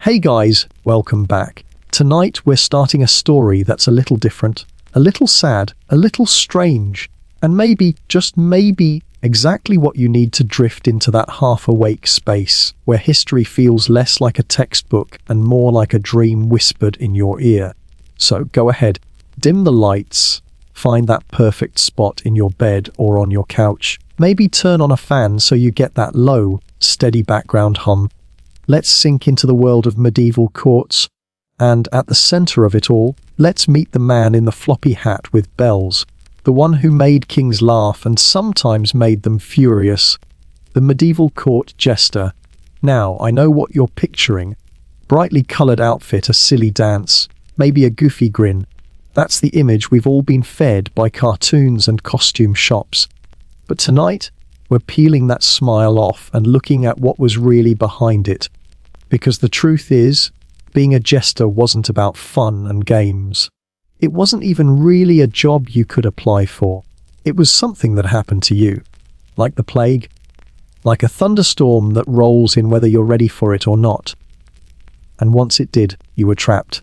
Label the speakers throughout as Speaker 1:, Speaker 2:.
Speaker 1: Hey guys, welcome back. Tonight we're starting a story that's a little different, a little sad, a little strange, and maybe, just maybe, exactly what you need to drift into that half-awake space where history feels less like a textbook and more like a dream whispered in your ear. So go ahead, dim the lights, find that perfect spot in your bed or on your couch. Maybe turn on a fan so you get that low, steady background hum. Let's sink into the world of medieval courts. And at the center of it all, let's meet the man in the floppy hat with bells, the one who made kings laugh and sometimes made them furious, the medieval court jester. Now, I know what you're picturing. Brightly colored outfit, a silly dance, maybe a goofy grin. That's the image we've all been fed by cartoons and costume shops. But tonight, we're peeling that smile off and looking at what was really behind it. Because the truth is, being a jester wasn't about fun and games. It wasn't even really a job you could apply for. It was something that happened to you. Like the plague. Like a thunderstorm that rolls in whether you're ready for it or not. And once it did, you were trapped.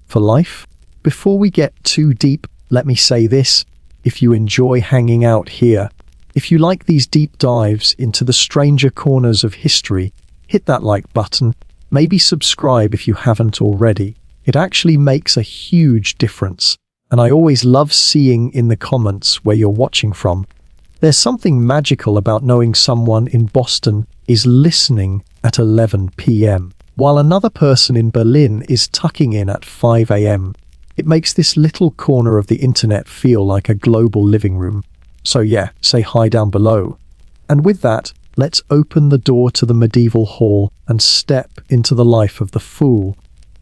Speaker 1: For life? Before we get too deep, let me say this. If you enjoy hanging out here, if you like these deep dives into the stranger corners of history, hit that like button. Maybe subscribe if you haven't already. It actually makes a huge difference. And I always love seeing in the comments where you're watching from. There's something magical about knowing someone in Boston is listening at 11 p.m. while another person in Berlin is tucking in at 5 a.m. It makes this little corner of the internet feel like a global living room. So yeah, say hi down below. And with that, let's open the door to the medieval hall and step into the life of the fool.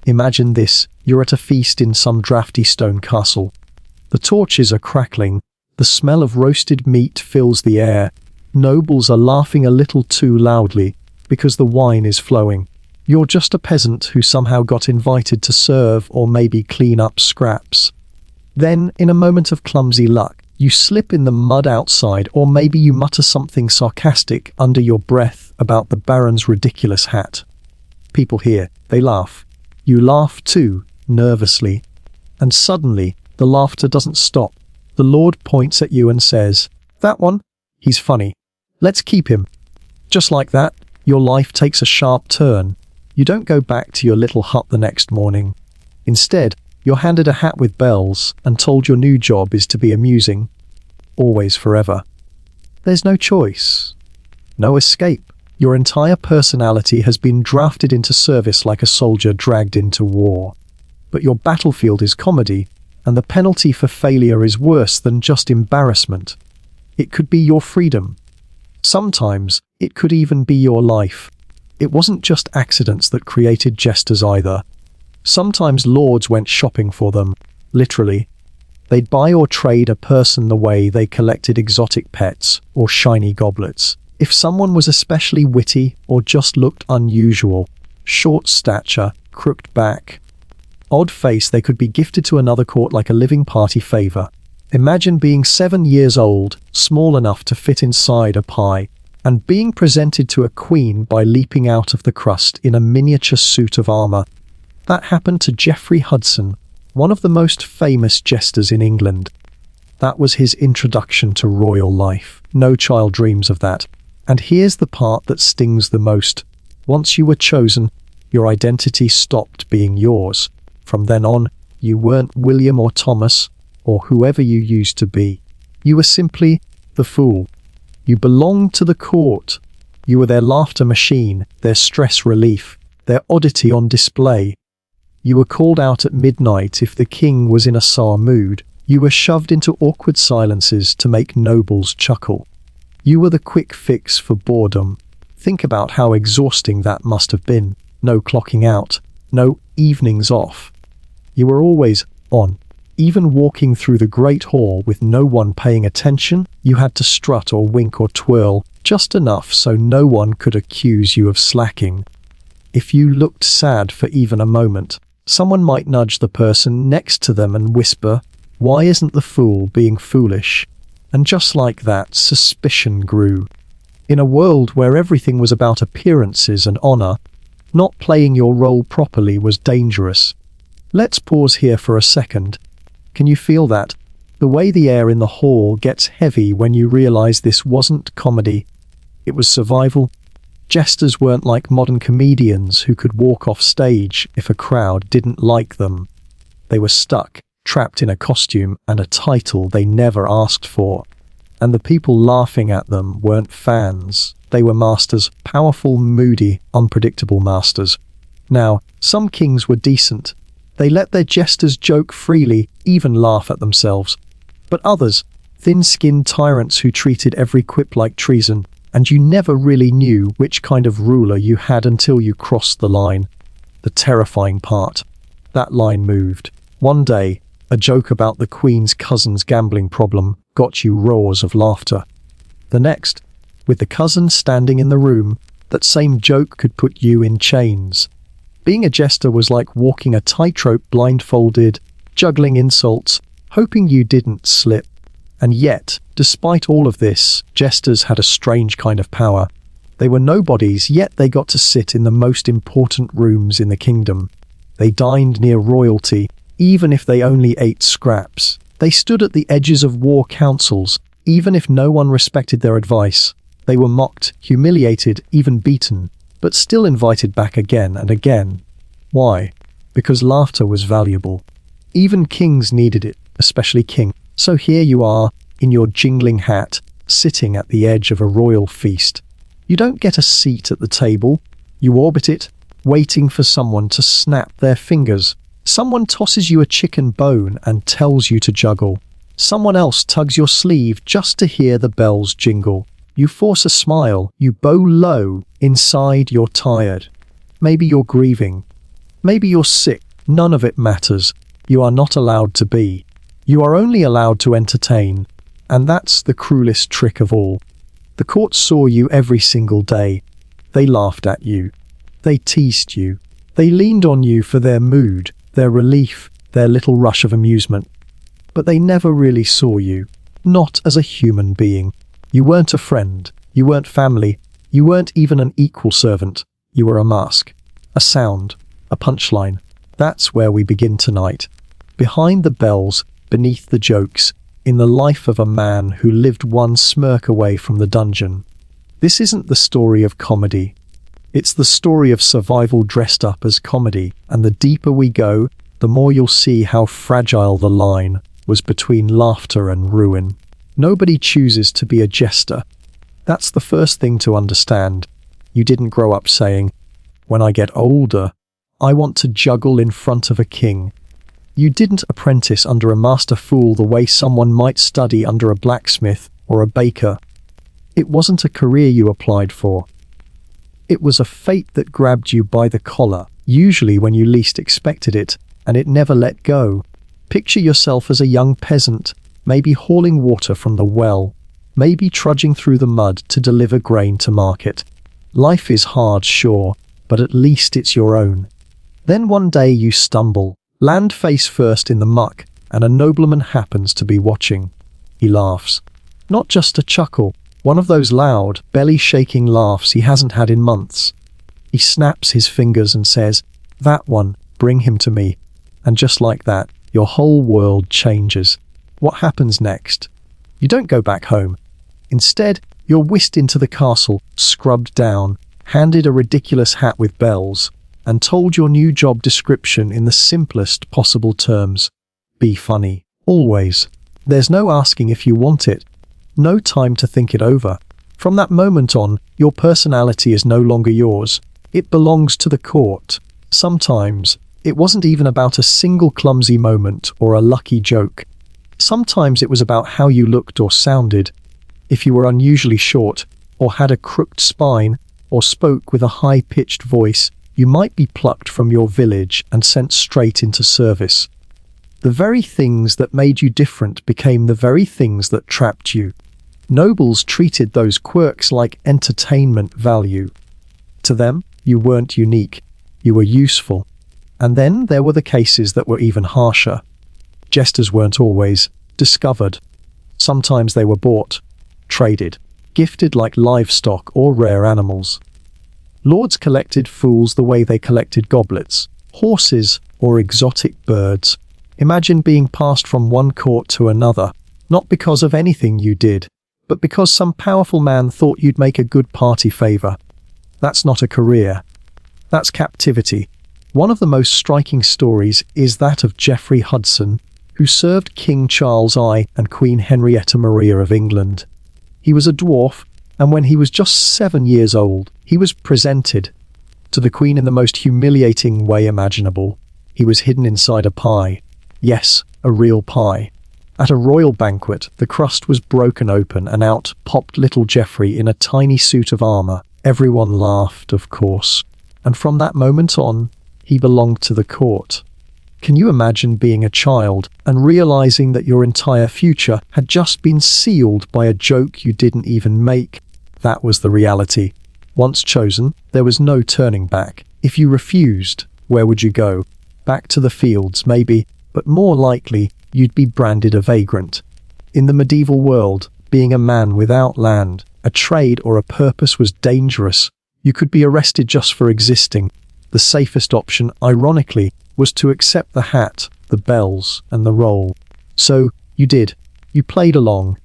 Speaker 1: Imagine this, you're at a feast in some drafty stone castle. The torches are crackling, the smell of roasted meat fills the air. Nobles are laughing a little too loudly because the wine is flowing. You're just a peasant who somehow got invited to serve or maybe clean up scraps. Then, in a moment of clumsy luck, you slip in the mud outside, or maybe you mutter something sarcastic under your breath about the Baron's ridiculous hat. People hear, they laugh. You laugh too, nervously. And suddenly, the laughter doesn't stop. The Lord points at you and says, "That one? He's funny. Let's keep him." Just like that, your life takes a sharp turn. You don't go back to your little hut the next morning. Instead, you're handed a hat with bells and told your new job is to be amusing. Always forever. There's no choice. No escape. Your entire personality has been drafted into service like a soldier dragged into war. But your battlefield is comedy, and the penalty for failure is worse than just embarrassment. It could be your freedom. Sometimes, it could even be your life. It wasn't just accidents that created jesters either. Sometimes lords went shopping for them, literally. They'd buy or trade a person the way they collected exotic pets or shiny goblets. If someone was especially witty or just looked unusual, short stature, crooked back, odd face, they could be gifted to another court like a living party favor. Imagine being 7 years old, small enough to fit inside a pie, and being presented to a queen by leaping out of the crust in a miniature suit of armor. That happened to Geoffrey Hudson, one of the most famous jesters in England. That was his introduction to royal life. No child dreams of that. And here's the part that stings the most. Once you were chosen, your identity stopped being yours. From then on, you weren't William or Thomas, or whoever you used to be. You were simply the fool. You belonged to the court. You were their laughter machine, their stress relief, their oddity on display. You were called out at midnight if the king was in a sour mood. You were shoved into awkward silences to make nobles chuckle. You were the quick fix for boredom. Think about how exhausting that must have been. No clocking out, no evenings off. You were always on. Even walking through the great hall with no one paying attention, you had to strut or wink or twirl, just enough so no one could accuse you of slacking. If you looked sad for even a moment, someone might nudge the person next to them and whisper, "Why isn't the fool being foolish?" And just like that, suspicion grew. In a world where everything was about appearances and honor, Not playing your role properly was dangerous. Let's pause here for a second. Can you feel that? The way the air in the hall gets heavy when you realize this wasn't comedy. It was survival. Jesters weren't like modern comedians who could walk off stage if a crowd didn't like them. They were stuck, trapped in a costume and a title they never asked for. And the people laughing at them weren't fans. They were masters, powerful, moody, unpredictable masters. Now, some kings were decent. They let their jesters joke freely, even laugh at themselves. But others, thin-skinned tyrants who treated every quip like treason, and you never really knew which kind of ruler you had until you crossed the line. The terrifying part. That line moved. One day, a joke about the Queen's cousin's gambling problem got you roars of laughter. The next, with the cousin standing in the room, that same joke could put you in chains. Being a jester was like walking a tightrope blindfolded, juggling insults, hoping you didn't slip. And yet, despite all of this, jesters had a strange kind of power. They were nobodies, yet they got to sit in the most important rooms in the kingdom. They dined near royalty, even if they only ate scraps. They stood at the edges of war councils, even if no one respected their advice. They were mocked, humiliated, even beaten, but still invited back again and again. Why? Because laughter was valuable. Even kings needed it, especially king. So here you are, in your jingling hat, sitting at the edge of a royal feast. You don't get a seat at the table. You orbit it, waiting for someone to snap their fingers. Someone tosses you a chicken bone and tells you to juggle. Someone else tugs your sleeve just to hear the bells jingle. You force a smile, you bow low, inside you're tired. Maybe you're grieving. Maybe you're sick. None of it matters. You are not allowed to be. You are only allowed to entertain. And that's the cruelest trick of all. The court saw you every single day. They laughed at you. They teased you. They leaned on you for their mood, their relief, their little rush of amusement. But they never really saw you, not as a human being. You weren't a friend, you weren't family, you weren't even an equal servant. You were a mask, a sound, a punchline. That's where we begin tonight. Behind the bells, beneath the jokes, in the life of a man who lived one smirk away from the dungeon. This isn't the story of comedy. It's the story of survival dressed up as comedy, and the deeper we go, the more you'll see how fragile the line was between laughter and ruin. Nobody chooses to be a jester. That's the first thing to understand. You didn't grow up saying, "When I get older, I want to juggle in front of a king." You didn't apprentice under a master fool the way someone might study under a blacksmith or a baker. It wasn't a career you applied for. It was a fate that grabbed you by the collar, usually when you least expected it, and it never let go. Picture yourself as a young peasant, maybe hauling water from the well, maybe trudging through the mud to deliver grain to market. Life is hard, sure, but at least it's your own. Then one day you stumble, land face first in the muck, and a nobleman happens to be watching. He laughs. Not just a chuckle, one of those loud, belly-shaking laughs he hasn't had in months. He snaps his fingers and says, "That one, bring him to me." And just like that, your whole world changes. What happens next? You don't go back home. Instead, you're whisked into the castle, scrubbed down, handed a ridiculous hat with bells, and told your new job description in the simplest possible terms. Be funny. Always. There's no asking if you want it. No time to think it over. From that moment on, your personality is no longer yours. It belongs to the court. Sometimes, it wasn't even about a single clumsy moment or a lucky joke. Sometimes it was about how you looked or sounded. If you were unusually short, or had a crooked spine, or spoke with a high-pitched voice, you might be plucked from your village and sent straight into service. The very things that made you different became the very things that trapped you. Nobles treated those quirks like entertainment value. To them, you weren't unique. You were useful. And then there were the cases that were even harsher. Jesters weren't always discovered. Sometimes they were bought, traded, gifted like livestock or rare animals. Lords collected fools the way they collected goblets, horses, or exotic birds. Imagine being passed from one court to another, not because of anything you did, but because some powerful man thought you'd make a good party favor. That's not a career. That's captivity. One of the most striking stories is that of Geoffrey Hudson, who served King Charles I and Queen Henrietta Maria of England. He was a dwarf, and when he was just 7 years old, he was presented to the Queen in the most humiliating way imaginable. He was hidden inside a pie. Yes, a real pie. At a royal banquet, the crust was broken open and out popped little Geoffrey in a tiny suit of armor. Everyone laughed, of course, and from that moment on, he belonged to the court. Can you imagine being a child and realizing that your entire future had just been sealed by a joke you didn't even make? That was the reality. Once chosen, there was no turning back. If you refused, where would you go? Back to the fields, maybe, but more likely, you'd be branded a vagrant. In the medieval world, being a man without land, a trade or a purpose was dangerous. You could be arrested just for existing. The safest option, ironically, was to accept the hat, the bells, and the roll. So, you did. You played along.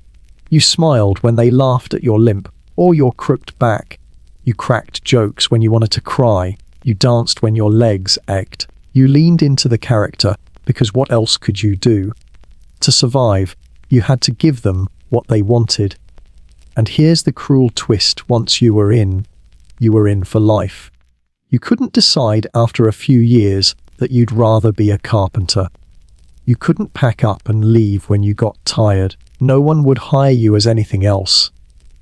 Speaker 1: You smiled when they laughed at your limp, or your crooked back. You cracked jokes when you wanted to cry. You danced when your legs ached. You leaned into the character, because what else could you do? To survive, you had to give them what they wanted. And here's the cruel twist: once you were in for life. You couldn't decide after a few years that you'd rather be a carpenter. You couldn't pack up and leave when you got tired. No one would hire you as anything else.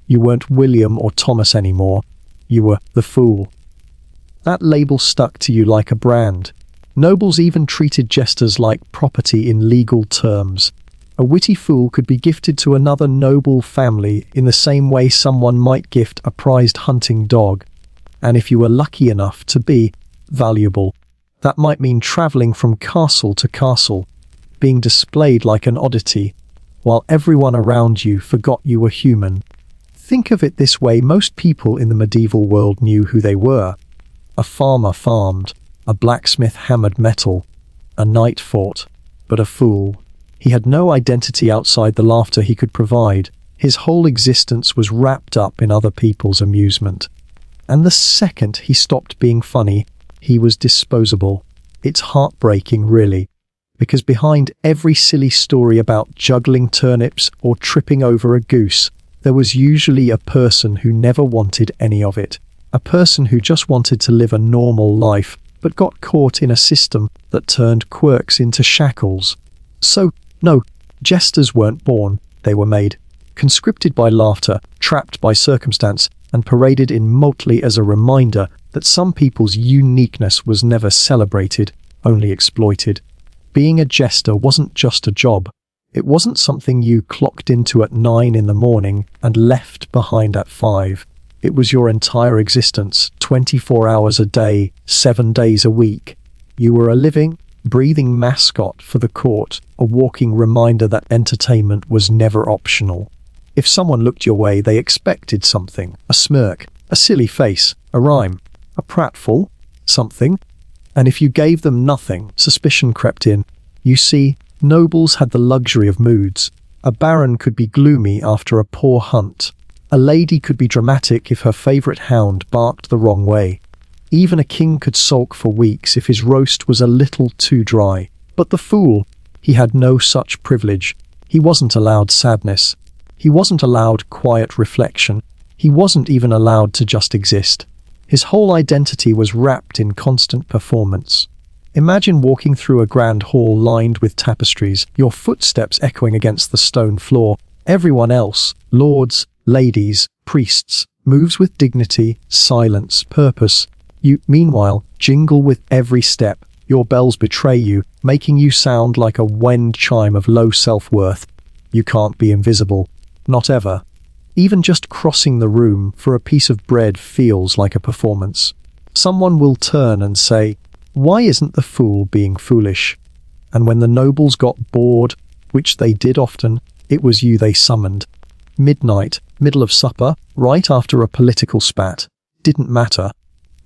Speaker 1: You weren't William or Thomas anymore. You were the fool. That label stuck to you like a brand. Nobles even treated jesters like property in legal terms. A witty fool could be gifted to another noble family in the same way someone might gift a prized hunting dog. And if you were lucky enough to be valuable, that might mean traveling from castle to castle, being displayed like an oddity, while everyone around you forgot you were human. Think of it this way: most people in the medieval world knew who they were. A farmer farmed, a blacksmith hammered metal, a knight fought, but a fool, he had no identity outside the laughter he could provide. His whole existence was wrapped up in other people's amusement. And the second he stopped being funny, he was disposable. It's heartbreaking, really, because behind every silly story about juggling turnips or tripping over a goose, there was usually a person who never wanted any of it. A person who just wanted to live a normal life, but got caught in a system that turned quirks into shackles. So, no, jesters weren't born, they were made. Conscripted by laughter, trapped by circumstance, and paraded in motley as a reminder that some people's uniqueness was never celebrated, only exploited. Being a jester wasn't just a job. It wasn't something you clocked into at 9 in the morning and left behind at 5. It was your entire existence, 24 hours a day, 7 days a week. You were a living, breathing mascot for the court, a walking reminder that entertainment was never optional. If someone looked your way, they expected something: a smirk, a silly face, a rhyme, a pratfall, something. And if you gave them nothing, suspicion crept in. You see, nobles had the luxury of moods. A baron could be gloomy after a poor hunt. A lady could be dramatic if her favourite hound barked the wrong way. Even a king could sulk for weeks if his roast was a little too dry. But the fool, he had no such privilege. He wasn't allowed sadness. He wasn't allowed quiet reflection. He wasn't even allowed to just exist. His whole identity was wrapped in constant performance. Imagine walking through a grand hall lined with tapestries, your footsteps echoing against the stone floor. Everyone else, lords, ladies, priests, moves with dignity, silence, purpose. You, meanwhile, jingle with every step. Your bells betray you, making you sound like a wind chime of low self-worth. You can't be invisible. Not ever. Even just crossing the room for a piece of bread feels like a performance. Someone will turn and say, "Why isn't the fool being foolish?" And when the nobles got bored, which they did often, it was you they summoned. Midnight, middle of supper, right after a political spat. Didn't matter.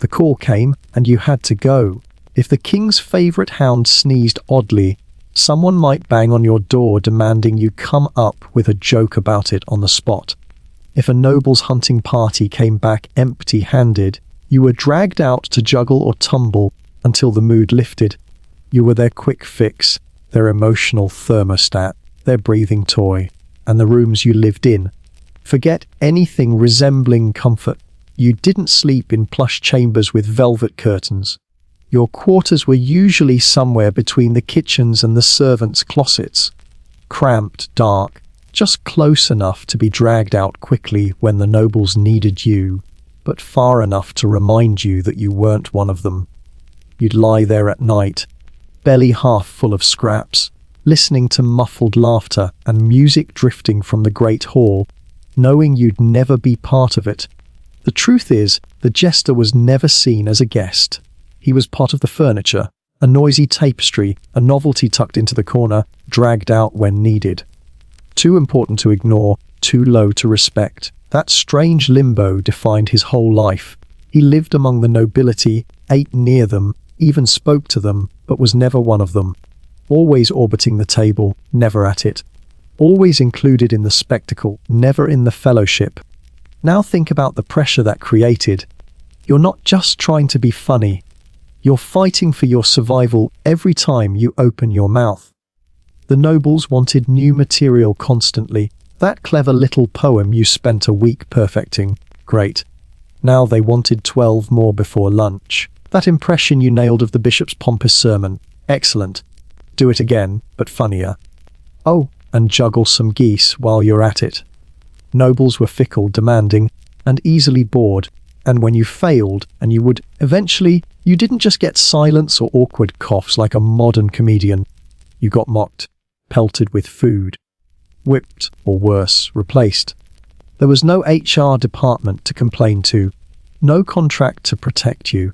Speaker 1: The call came, and you had to go. If the king's favourite hound sneezed oddly, someone might bang on your door demanding you come up with a joke about it on the spot. If a noble's hunting party came back empty-handed, you were dragged out to juggle or tumble until the mood lifted. You were their quick fix, their emotional thermostat, their breathing toy, and the rooms you lived in. Forget anything resembling comfort. You didn't sleep in plush chambers with velvet curtains. Your quarters were usually somewhere between the kitchens and the servants' closets. Cramped, dark, just close enough to be dragged out quickly when the nobles needed you, but far enough to remind you that you weren't one of them. You'd lie there at night, belly half full of scraps, listening to muffled laughter and music drifting from the great hall, knowing you'd never be part of it. The truth is, the jester was never seen as a guest. He was part of the furniture, a noisy tapestry, a novelty tucked into the corner, dragged out when needed. Too important to ignore, too low to respect. That strange limbo defined his whole life. He lived among the nobility, ate near them, even spoke to them, but was never one of them. Always orbiting the table, never at it. Always included in the spectacle, never in the fellowship. Now think about the pressure that created. You're not just trying to be funny. You're fighting for your survival every time you open your mouth. The nobles wanted new material constantly. That clever little poem you spent a week perfecting, great. Now they wanted 12 more before lunch. That impression you nailed of the bishop's pompous sermon, excellent. Do it again, but funnier. Oh, and juggle some geese while you're at it. Nobles were fickle, demanding, and easily bored, and when you failed, and you would eventually, you didn't just get silence or awkward coughs like a modern comedian. You got mocked, pelted with food, whipped, or worse, replaced. There was no HR department to complain to, no contract to protect you.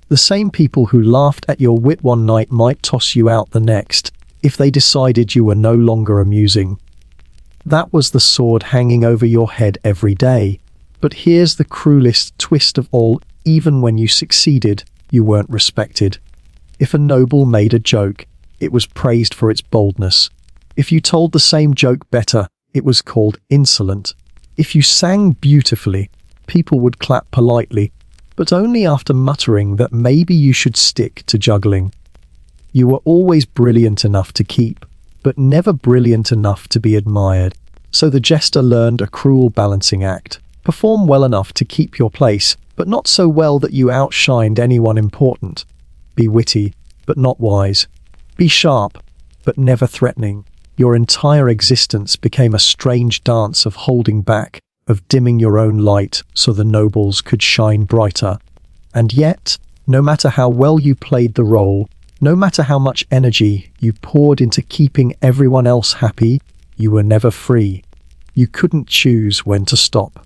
Speaker 1: The same people who laughed at your wit one night might toss you out the next, if they decided you were no longer amusing. That was the sword hanging over your head every day. But here's the cruelest twist of all, even when you succeeded, you weren't respected. If a noble made a joke, it was praised for its boldness. If you told the same joke better, it was called insolent. If you sang beautifully, people would clap politely, but only after muttering that maybe you should stick to juggling. You were always brilliant enough to keep, but never brilliant enough to be admired. So the jester learned a cruel balancing act. Perform well enough to keep your place, but not so well that you outshined anyone important. Be witty, but not wise. Be sharp, but never threatening. Your entire existence became a strange dance of holding back, of dimming your own light so the nobles could shine brighter. And yet, no matter how well you played the role, no matter how much energy you poured into keeping everyone else happy, you were never free. You couldn't choose when to stop.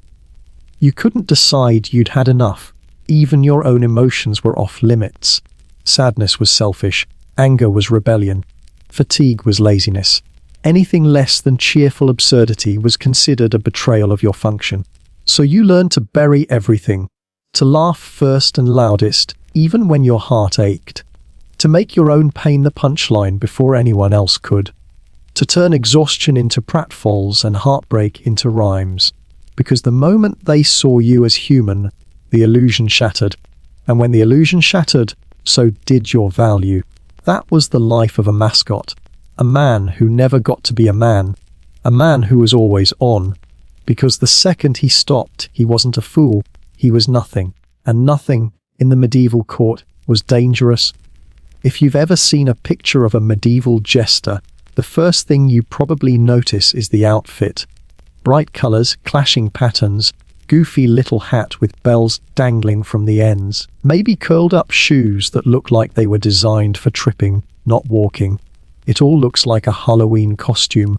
Speaker 1: You couldn't decide you'd had enough. Even your own emotions were off limits. Sadness was selfish. Anger was rebellion. Fatigue was laziness. Anything less than cheerful absurdity was considered a betrayal of your function. So you learned to bury everything, to laugh first and loudest, even when your heart ached, to make your own pain the punchline before anyone else could, to turn exhaustion into pratfalls and heartbreak into rhymes. Because the moment they saw you as human, the illusion shattered. And when the illusion shattered, so did your value. That was the life of a mascot. A man who never got to be a man who was always on. Because the second he stopped, he wasn't a fool, he was nothing. And nothing, in the medieval court, was dangerous. If you've ever seen a picture of a medieval jester, the first thing you probably notice is the outfit. Bright colours, clashing patterns, goofy little hat with bells dangling from the ends, maybe curled up shoes that look like they were designed for tripping, not walking. It all looks like a Halloween costume.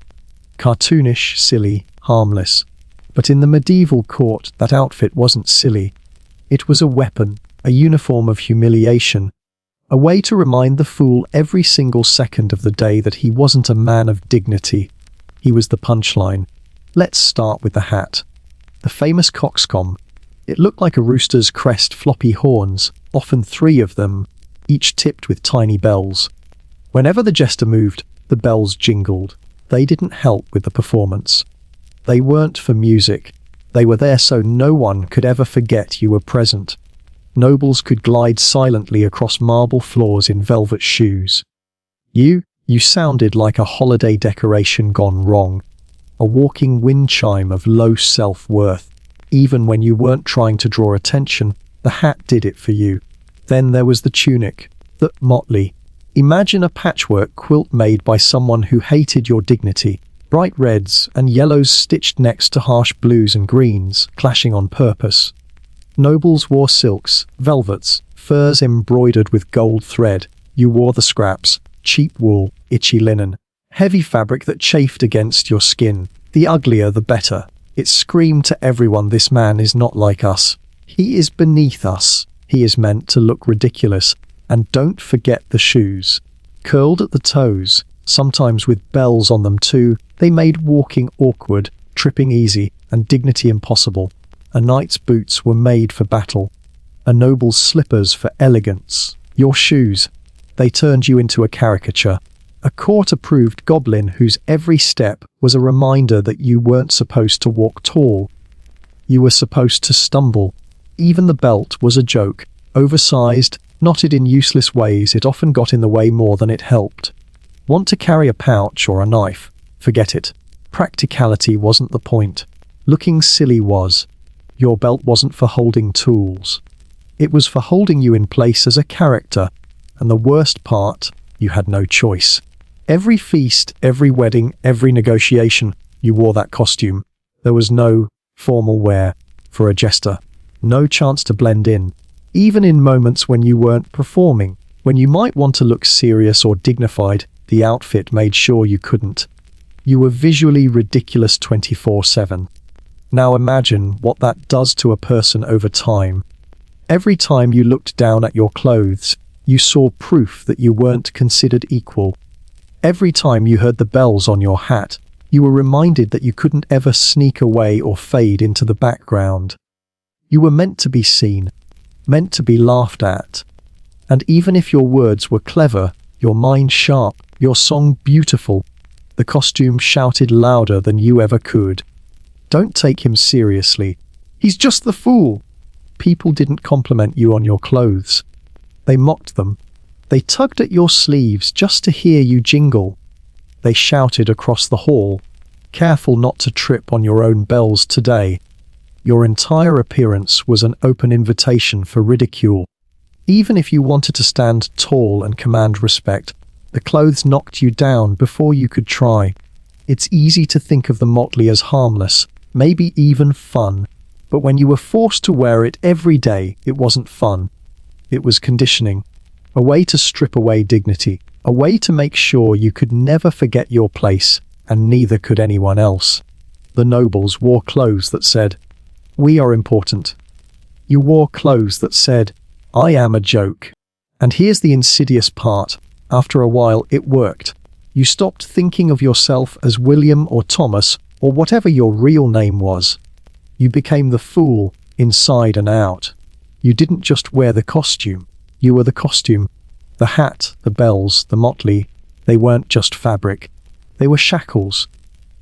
Speaker 1: Cartoonish, silly, harmless. But in the medieval court, that outfit wasn't silly. It was a weapon, a uniform of humiliation, a way to remind the fool every single second of the day that he wasn't a man of dignity. He was the punchline. Let's start with the hat. The famous coxcomb. It looked like a rooster's crest, floppy horns, often 3 of them, each tipped with tiny bells. Whenever the jester moved, the bells jingled. They didn't help with the performance. They weren't for music. They were there so no one could ever forget you were present. Nobles could glide silently across marble floors in velvet shoes. You sounded like a holiday decoration gone wrong, a walking wind chime of low self-worth. Even when you weren't trying to draw attention, the hat did it for you. Then there was the tunic, the motley. Imagine a patchwork quilt made by someone who hated your dignity. Bright reds and yellows stitched next to harsh blues and greens, clashing on purpose. Nobles wore silks, velvets, furs embroidered with gold thread. You wore the scraps, cheap wool, itchy linen, heavy fabric that chafed against your skin. The uglier the better. It screamed to everyone, this man is not like us. He is beneath us. He is meant to look ridiculous. And don't forget the shoes. Curled at the toes, sometimes with bells on them too, they made walking awkward, tripping easy, and dignity impossible. A knight's boots were made for battle. A noble's slippers for elegance. Your shoes, they turned you into a caricature. A court-approved goblin whose every step was a reminder that you weren't supposed to walk tall. You were supposed to stumble. Even the belt was a joke. Oversized, knotted in useless ways, it often got in the way more than it helped. Want to carry a pouch or a knife? Forget it. Practicality wasn't the point. Looking silly was. Your belt wasn't for holding tools. It was for holding you in place as a character. And the worst part, you had no choice. Every feast, every wedding, every negotiation, you wore that costume. There was no formal wear for a jester. No chance to blend in. Even in moments when you weren't performing, when you might want to look serious or dignified, the outfit made sure you couldn't. You were visually ridiculous 24/7. Now imagine what that does to a person over time. Every time you looked down at your clothes, you saw proof that you weren't considered equal. Every time you heard the bells on your hat, you were reminded that you couldn't ever sneak away or fade into the background. You were meant to be seen, meant to be laughed at. And even if your words were clever, your mind sharp, your song beautiful, the costume shouted louder than you ever could. Don't take him seriously. He's just the fool. People didn't compliment you on your clothes. They mocked them. They tugged at your sleeves just to hear you jingle. They shouted across the hall, "Careful not to trip on your own bells today." Your entire appearance was an open invitation for ridicule. Even if you wanted to stand tall and command respect, the clothes knocked you down before you could try. It's easy to think of the motley as harmless, maybe even fun. But when you were forced to wear it every day, it wasn't fun. It was conditioning. A way to strip away dignity. A way to make sure you could never forget your place, and neither could anyone else. The nobles wore clothes that said, "We are important." You wore clothes that said, "I am a joke." And here's the insidious part. After a while, it worked. You stopped thinking of yourself as William or Thomas or whatever your real name was. You became the fool, inside and out. You didn't just wear the costume. You were the costume. The hat, the bells, the motley, they weren't just fabric. They were shackles.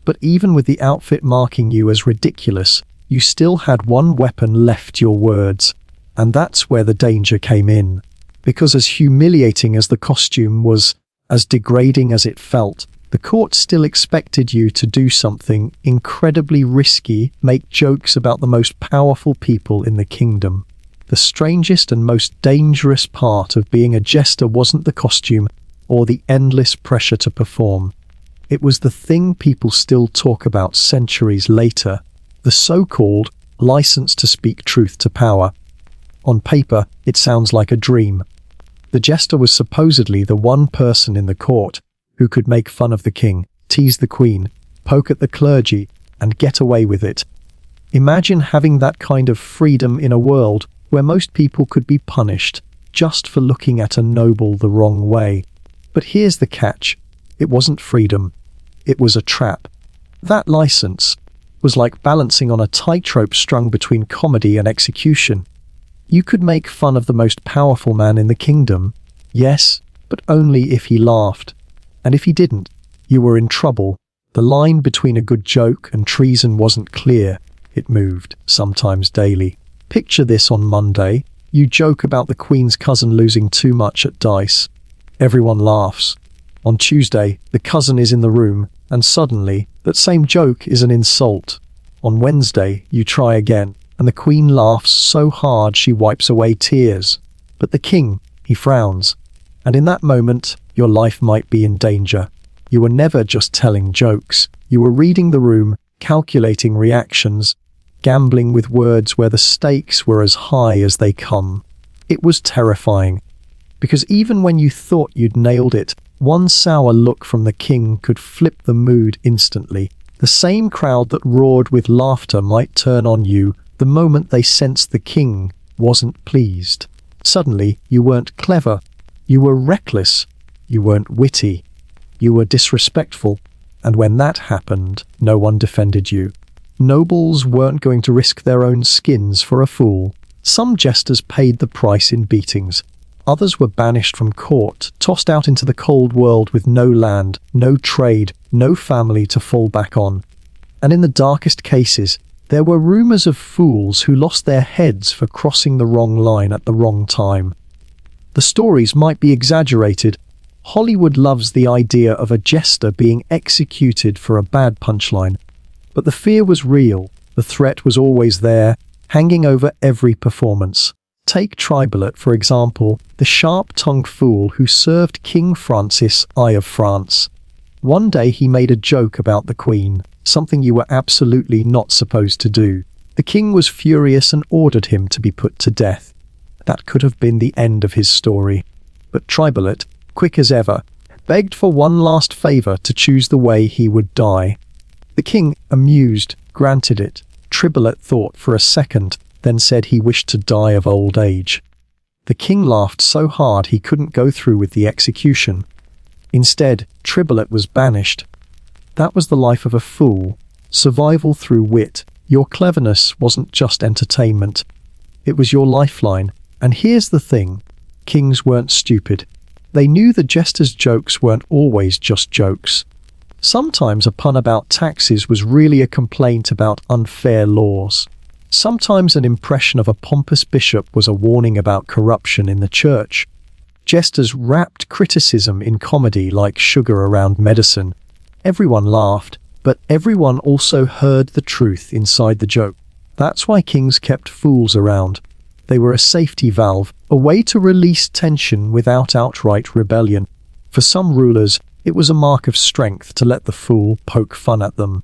Speaker 1: But even with the outfit marking you as ridiculous, you still had one weapon left: your words. And that's where the danger came in. Because as humiliating as the costume was, as degrading as it felt, the court still expected you to do something incredibly risky: make jokes about the most powerful people in the kingdom. The strangest and most dangerous part of being a jester wasn't the costume or the endless pressure to perform. It was the thing people still talk about centuries later, the so-called license to speak truth to power. On paper, it sounds like a dream. The jester was supposedly the one person in the court who could make fun of the king, tease the queen, poke at the clergy, and get away with it. Imagine having that kind of freedom in a world where most people could be punished just for looking at a noble the wrong way. But here's the catch. It wasn't freedom. It was a trap. That license, was like balancing on a tightrope strung between comedy and execution. You could make fun of the most powerful man in the kingdom, yes, but only if he laughed. And if he didn't, you were in trouble. The line between a good joke and treason wasn't clear. It moved, sometimes daily. Picture this on Monday. You joke about the Queen's cousin losing too much at dice. Everyone laughs. On Tuesday, the cousin is in the room, and suddenly, that same joke is an insult. On Wednesday, you try again, and the Queen laughs so hard she wipes away tears. But the king, he frowns. And in that moment, your life might be in danger. You were never just telling jokes. You were reading the room, calculating reactions, gambling with words where the stakes were as high as they come. It was terrifying, because even when you thought you'd nailed it, one sour look from the king could flip the mood instantly. The same crowd that roared with laughter might turn on you the moment they sensed the king wasn't pleased. Suddenly, you weren't clever. You were reckless. You weren't witty. You were disrespectful. And when that happened, no one defended you. Nobles weren't going to risk their own skins for a fool. Some jesters paid the price in beatings. Others were banished from court, tossed out into the cold world with no land, no trade, no family to fall back on. And in the darkest cases, there were rumors of fools who lost their heads for crossing the wrong line at the wrong time. The stories might be exaggerated. Hollywood loves the idea of a jester being executed for a bad punchline. But the fear was real. The threat was always there, hanging over every performance. Take Tribalot, for example, the sharp-tongued fool who served King Francis I of France. One day he made a joke about the Queen, something you were absolutely not supposed to do. The king was furious and ordered him to be put to death. That could have been the end of his story. But Tribalot, quick as ever, begged for one last favour to choose the way he would die. The king, amused, granted it. Tribalot thought for a second, then said he wished to die of old age. The king laughed so hard he couldn't go through with the execution. Instead, Tribalot was banished. That was the life of a fool. Survival through wit. Your cleverness wasn't just entertainment. It was your lifeline. And here's the thing. Kings weren't stupid. They knew the jester's jokes weren't always just jokes. Sometimes a pun about taxes was really a complaint about unfair laws. Sometimes an impression of a pompous bishop was a warning about corruption in the church. Jesters wrapped criticism in comedy like sugar around medicine. Everyone laughed, but everyone also heard the truth inside the joke. That's why kings kept fools around. They were a safety valve, a way to release tension without outright rebellion. For some rulers, it was a mark of strength to let the fool poke fun at them.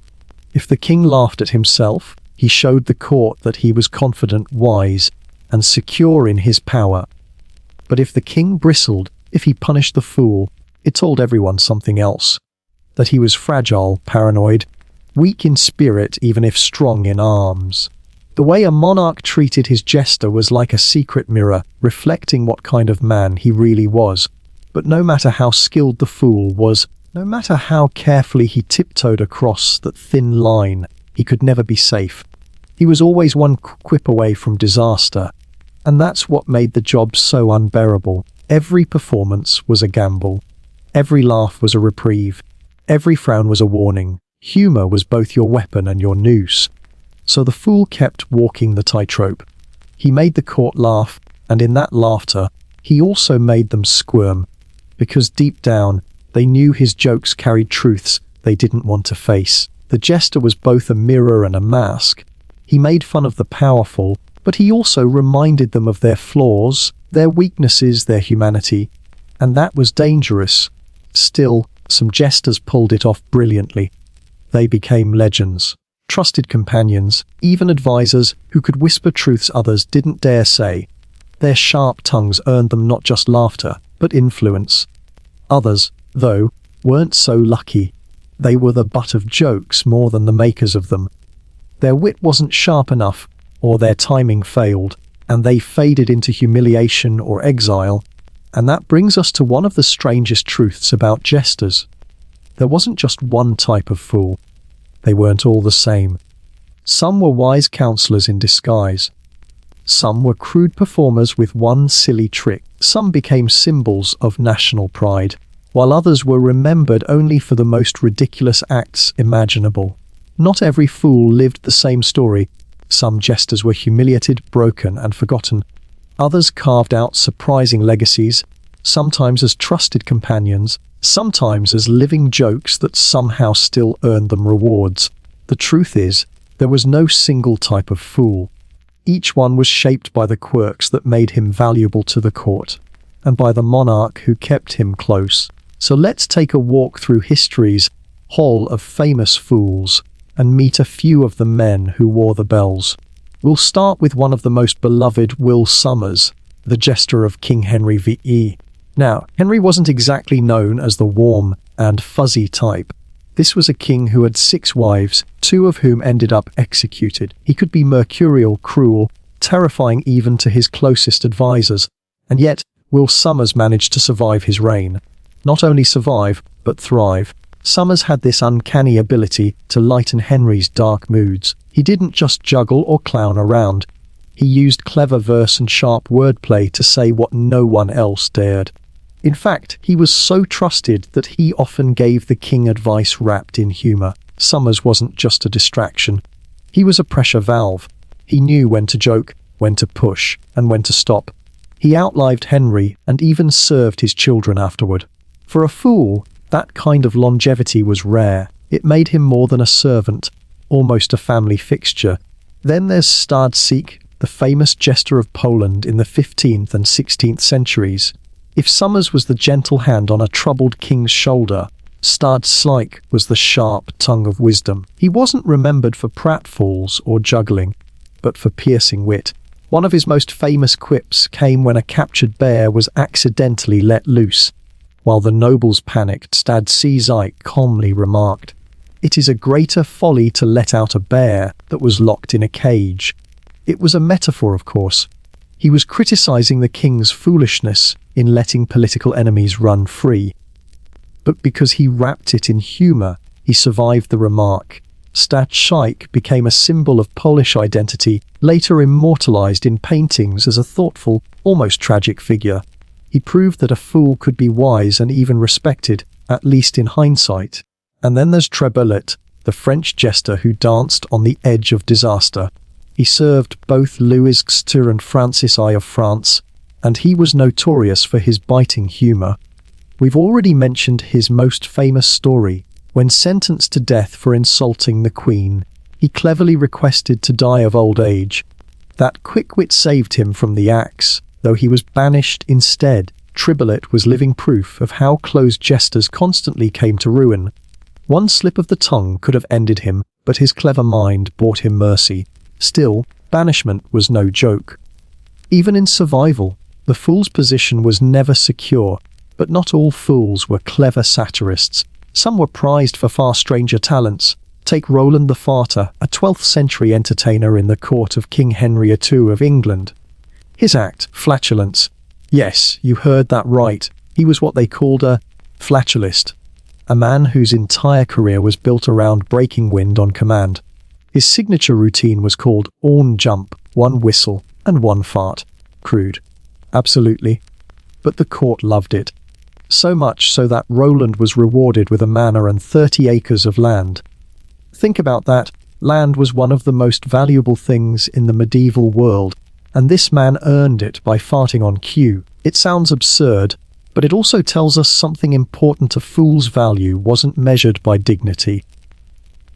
Speaker 1: If the king laughed at himself, he showed the court that he was confident, wise, and secure in his power. But if the king bristled, if he punished the fool, it told everyone something else. That he was fragile, paranoid, weak in spirit even if strong in arms. The way a monarch treated his jester was like a secret mirror, reflecting what kind of man he really was. But no matter how skilled the fool was, no matter how carefully he tiptoed across that thin line, he could never be safe. He was always one quip away from disaster. And that's what made the job so unbearable. Every performance was a gamble. Every laugh was a reprieve. Every frown was a warning. Humour was both your weapon and your noose. So the fool kept walking the tightrope. He made the court laugh, and in that laughter, he also made them squirm. Because deep down, they knew his jokes carried truths they didn't want to face. The jester was both a mirror and a mask. He made fun of the powerful, but he also reminded them of their flaws, their weaknesses, their humanity. And that was dangerous. Still, some jesters pulled it off brilliantly. They became legends, trusted companions, even advisors who could whisper truths others didn't dare say. Their sharp tongues earned them not just laughter, but influence. Others, though, weren't so lucky. They were the butt of jokes more than the makers of them. Their wit wasn't sharp enough, or their timing failed, and they faded into humiliation or exile. And that brings us to one of the strangest truths about jesters. There wasn't just one type of fool. They weren't all the same. Some were wise counselors in disguise. Some were crude performers with one silly trick. Some became symbols of national pride, while others were remembered only for the most ridiculous acts imaginable. Not every fool lived the same story. Some jesters were humiliated, broken, and forgotten. Others carved out surprising legacies, sometimes as trusted companions, sometimes as living jokes that somehow still earned them rewards. The truth is, there was no single type of fool. Each one was shaped by the quirks that made him valuable to the court, and by the monarch who kept him close. So let's take a walk through history's hall of famous fools and meet a few of the men who wore the bells. We'll start with one of the most beloved, Will Sommers, the jester of King Henry VI. Now, Henry wasn't exactly known as the warm and fuzzy type. This was a king who had 6 wives, 2 of whom ended up executed. He could be mercurial, cruel, terrifying even to his closest advisors. And yet, Will Sommers managed to survive his reign. Not only survive, but thrive. Sommers had this uncanny ability to lighten Henry's dark moods. He didn't just juggle or clown around. He used clever verse and sharp wordplay to say what no one else dared. In fact, he was so trusted that he often gave the king advice wrapped in humor. Sommers wasn't just a distraction. He was a pressure valve. He knew when to joke, when to push, and when to stop. He outlived Henry and even served his children afterward. For a fool, that kind of longevity was rare. It made him more than a servant, almost a family fixture. Then there's Stadzik, the famous jester of Poland in the 15th and 16th centuries. If Sommers was the gentle hand on a troubled king's shoulder, Stadzik was the sharp tongue of wisdom. He wasn't remembered for pratfalls or juggling, but for piercing wit. One of his most famous quips came when a captured bear was accidentally let loose. While the nobles panicked, Stadzik calmly remarked, "It is a greater folly to let out a bear that was locked in a cage." It was a metaphor, of course. He was criticizing the king's foolishness in letting political enemies run free. But because he wrapped it in humor, he survived the remark. Stadzik became a symbol of Polish identity, later immortalized in paintings as a thoughtful, almost tragic figure. He proved that a fool could be wise and even respected, at least in hindsight. And then there's Trebelet, the French jester who danced on the edge of disaster. He served both Louis XVI and Francis I of France, and he was notorious for his biting humor. We've already mentioned his most famous story. When sentenced to death for insulting the Queen, he cleverly requested to die of old age. That quick wit saved him from the axe. Though he was banished instead, Trebelet was living proof of how close jesters constantly came to ruin. One slip of the tongue could have ended him, but his clever mind brought him mercy. Still, banishment was no joke. Even in survival, the fool's position was never secure, but not all fools were clever satirists. Some were prized for far stranger talents. Take Roland the Farter, a 12th century entertainer in the court of King Henry II of England. His act, flatulence. Yes, you heard that right. He was what they called a flatulist, a man whose entire career was built around breaking wind on command. His signature routine was called Orn Jump, 1 whistle and 1 fart. Crude. Absolutely. But the court loved it. So much so that Roland was rewarded with a manor and 30 acres of land. Think about that. Land was one of the most valuable things in the medieval world, and this man earned it by farting on cue. It sounds absurd, but it also tells us something important. A fool's value wasn't measured by dignity.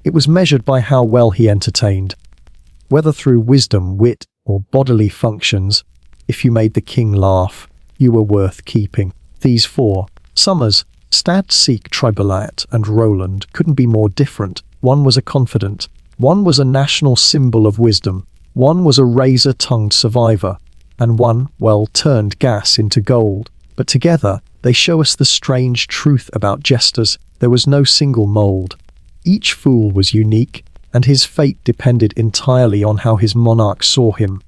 Speaker 1: It was measured by how well he entertained. Whether through wisdom, wit, or bodily functions, if you made the king laugh, you were worth keeping. These 4, Sommers, Stadzik, Trebelet, and Roland, couldn't be more different. One was a confidant. One was a national symbol of wisdom. One was a razor-tongued survivor, and one, well, turned gas into gold. But together, they show us the strange truth about jesters. There was no single mold. Each fool was unique, and his fate depended entirely on how his monarch saw him.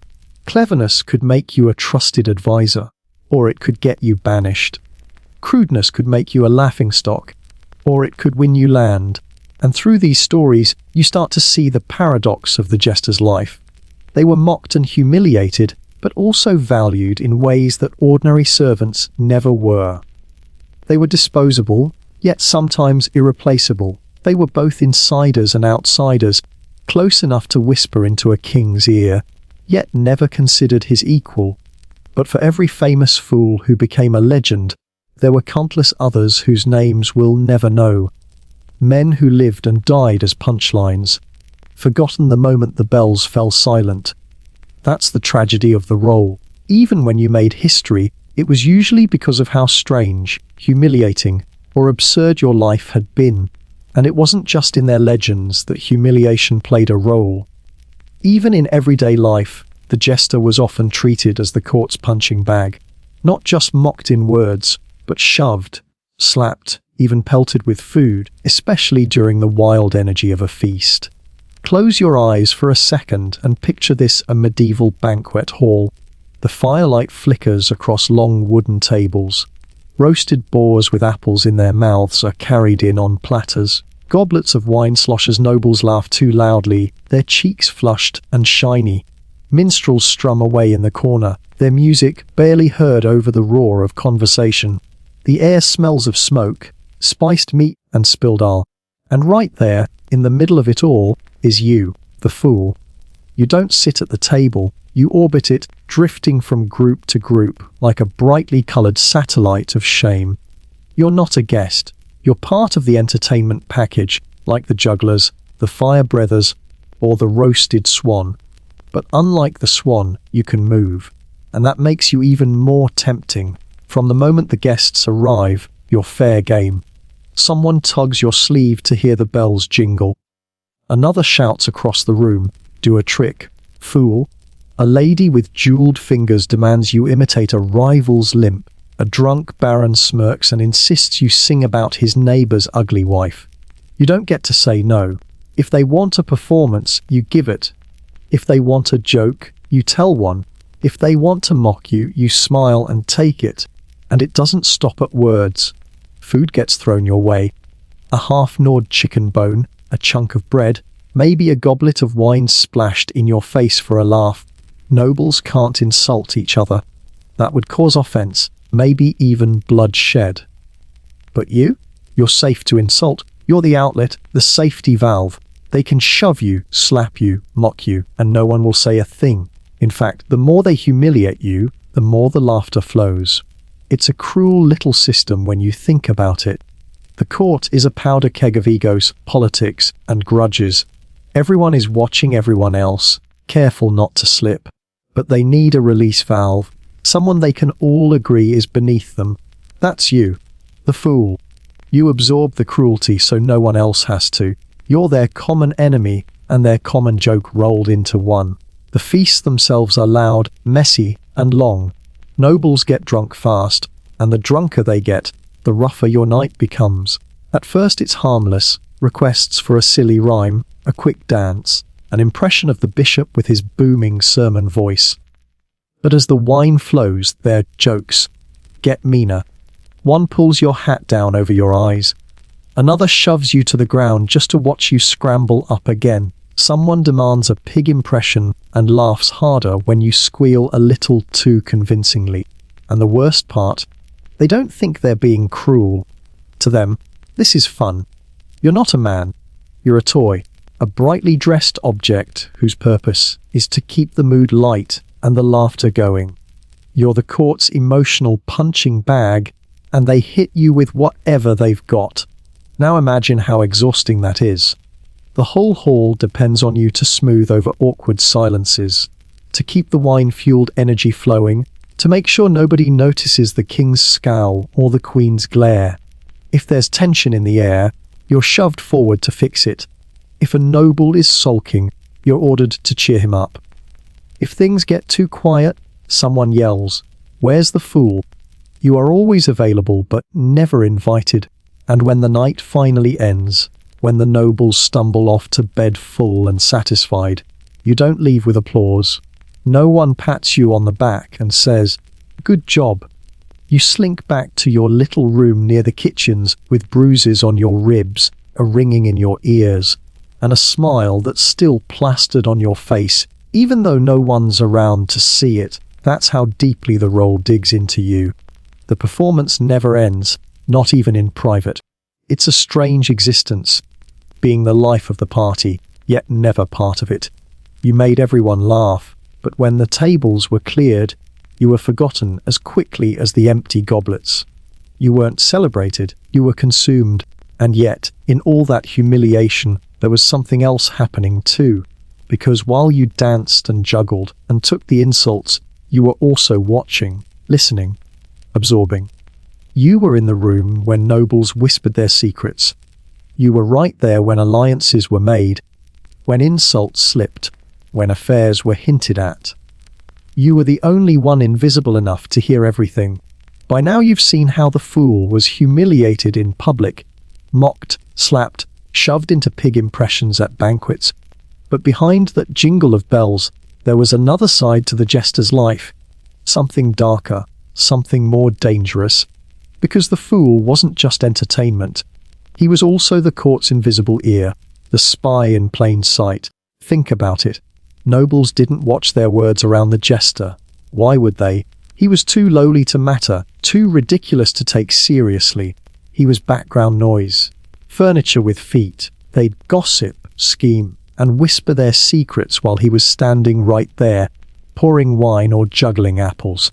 Speaker 1: Cleverness could make you a trusted advisor, or it could get you banished. Crudeness could make you a laughingstock, or it could win you land. And through these stories, you start to see the paradox of the jester's life. They were mocked and humiliated, but also valued in ways that ordinary servants never were. They were disposable, yet sometimes irreplaceable. They were both insiders and outsiders, close enough to whisper into a king's ear, yet never considered his equal. But for every famous fool who became a legend, there were countless others whose names we'll never know. Men who lived and died as punchlines, forgotten the moment the bells fell silent. That's the tragedy of the role. Even when you made history, it was usually because of how strange, humiliating, or absurd your life had been. And it wasn't just in their legends that humiliation played a role. Even in everyday life, the jester was often treated as the court's punching bag, not just mocked in words, but shoved, slapped, even pelted with food, especially during the wild energy of a feast. Close your eyes for a second and picture this a medieval banquet hall. The firelight flickers across long wooden tables. Roasted boars with apples in their mouths are carried in on platters. Goblets of wine slosh as nobles laugh too loudly, their cheeks flushed and shiny. Minstrels strum away in the corner, their music barely heard over the roar of conversation. The air smells of smoke, spiced meat and spilled ale. And right there, in the middle of it all, is you, the fool. You don't sit at the table, you orbit it, drifting from group to group, like a brightly coloured satellite of shame. You're not a guest. You're part of the entertainment package, like the jugglers, the fire breathers, or the roasted swan. But unlike the swan, you can move, and that makes you even more tempting. From the moment the guests arrive, you're fair game. Someone tugs your sleeve to hear the bells jingle. Another shouts across the room, "Do a trick, fool." A lady with jeweled fingers demands you imitate a rival's limp. A drunk baron smirks and insists you sing about his neighbour's ugly wife. You don't get to say no. If they want a performance, you give it. If they want a joke, you tell one. If they want to mock you, you smile and take it. And it doesn't stop at words. Food gets thrown your way. A half-gnawed chicken bone, a chunk of bread, maybe a goblet of wine splashed in your face for a laugh. Nobles can't insult each other. That would cause offence, maybe even bloodshed. But you're safe to insult. You're the outlet, the safety valve. They can shove you, slap you, mock you, and no one will say a thing. In fact, the more they humiliate you, the more the laughter flows. It's a cruel little system when you think about it. The court is a powder keg of egos, politics, and grudges. Everyone is watching everyone else, careful not to slip. But they need a release valve, someone they can all agree is beneath them. That's you, the fool. You absorb the cruelty so no one else has to. You're their common enemy and their common joke rolled into one. The feasts themselves are loud, messy, and long. Nobles get drunk fast, and the drunker they get, the rougher your night becomes. At first it's harmless, requests for a silly rhyme, a quick dance, an impression of the bishop with his booming sermon voice. But as the wine flows, their jokes get meaner. One pulls your hat down over your eyes. Another shoves you to the ground just to watch you scramble up again. Someone demands a pig impression and laughs harder when you squeal a little too convincingly. And the worst part, they don't think they're being cruel. To them, this is fun. You're not a man. You're a toy. A brightly dressed object whose purpose is to keep the mood light and the laughter going. You're the court's emotional punching bag, and they hit you with whatever they've got. Now imagine how exhausting that is. The whole hall depends on you to smooth over awkward silences, to keep the wine-fueled energy flowing, to make sure nobody notices the king's scowl or the queen's glare. If there's tension in the air, you're shoved forward to fix it. If a noble is sulking, you're ordered to cheer him up. If things get too quiet, someone yells, "Where's the fool?" You are always available but never invited. And when the night finally ends, when the nobles stumble off to bed full and satisfied, you don't leave with applause. No one pats you on the back and says, "Good job." You slink back to your little room near the kitchens with bruises on your ribs, a ringing in your ears, and a smile that's still plastered on your face, even though no one's around to see it. That's how deeply the role digs into you. The performance never ends, not even in private. It's a strange existence, being the life of the party, yet never part of it. You made everyone laugh, but when the tables were cleared, you were forgotten as quickly as the empty goblets. You weren't celebrated, you were consumed, and yet, in all that humiliation, there was something else happening too, because while you danced and juggled and took the insults, you were also watching, listening, absorbing. You were in the room when nobles whispered their secrets. You were right there when alliances were made, when insults slipped, when affairs were hinted at. You were the only one invisible enough to hear everything. By now you've seen how the fool was humiliated in public, mocked, slapped, shoved into pig impressions at banquets. But behind that jingle of bells, there was another side to the jester's life, something darker, something more dangerous. Because the fool wasn't just entertainment. He was also the court's invisible ear, the spy in plain sight. Think about it. Nobles didn't watch their words around the jester. Why would they? He was too lowly to matter, too ridiculous to take seriously. He was background noise. Furniture with feet. They'd gossip, scheme, and whisper their secrets while he was standing right there, pouring wine or juggling apples.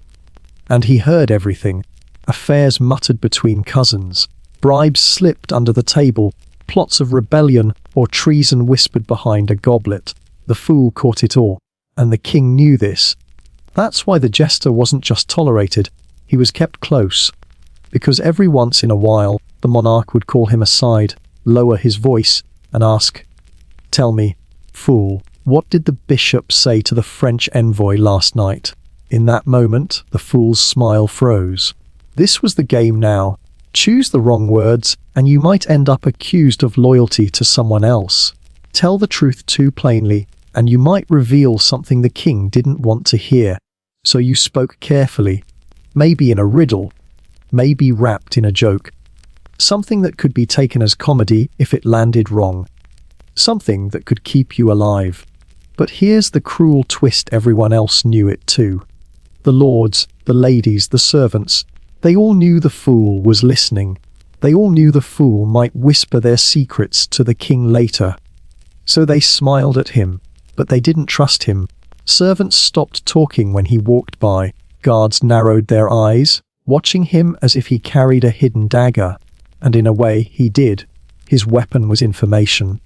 Speaker 1: And he heard everything. Affairs muttered between cousins, bribes slipped under the table, plots of rebellion or treason whispered behind a goblet. The fool caught it all, and the king knew this. That's why the jester wasn't just tolerated, he was kept close. Because every once in a while, the monarch would call him aside, lower his voice, and ask, "Tell me, fool, what did the bishop say to the French envoy last night?" In that moment, the fool's smile froze. This was the game now. Choose the wrong words, and you might end up accused of loyalty to someone else. Tell the truth too plainly, and you might reveal something the king didn't want to hear. So you spoke carefully, maybe in a riddle, maybe wrapped in a joke. Something that could be taken as comedy if it landed wrong. Something that could keep you alive. But here's the cruel twist: everyone else knew it too. The lords, the ladies, the servants, they all knew the fool was listening. They all knew the fool might whisper their secrets to the king later. So they smiled at him, but they didn't trust him. Servants stopped talking when he walked by. Guards narrowed their eyes, watching him as if he carried a hidden dagger. And in a way, he did. His weapon was information.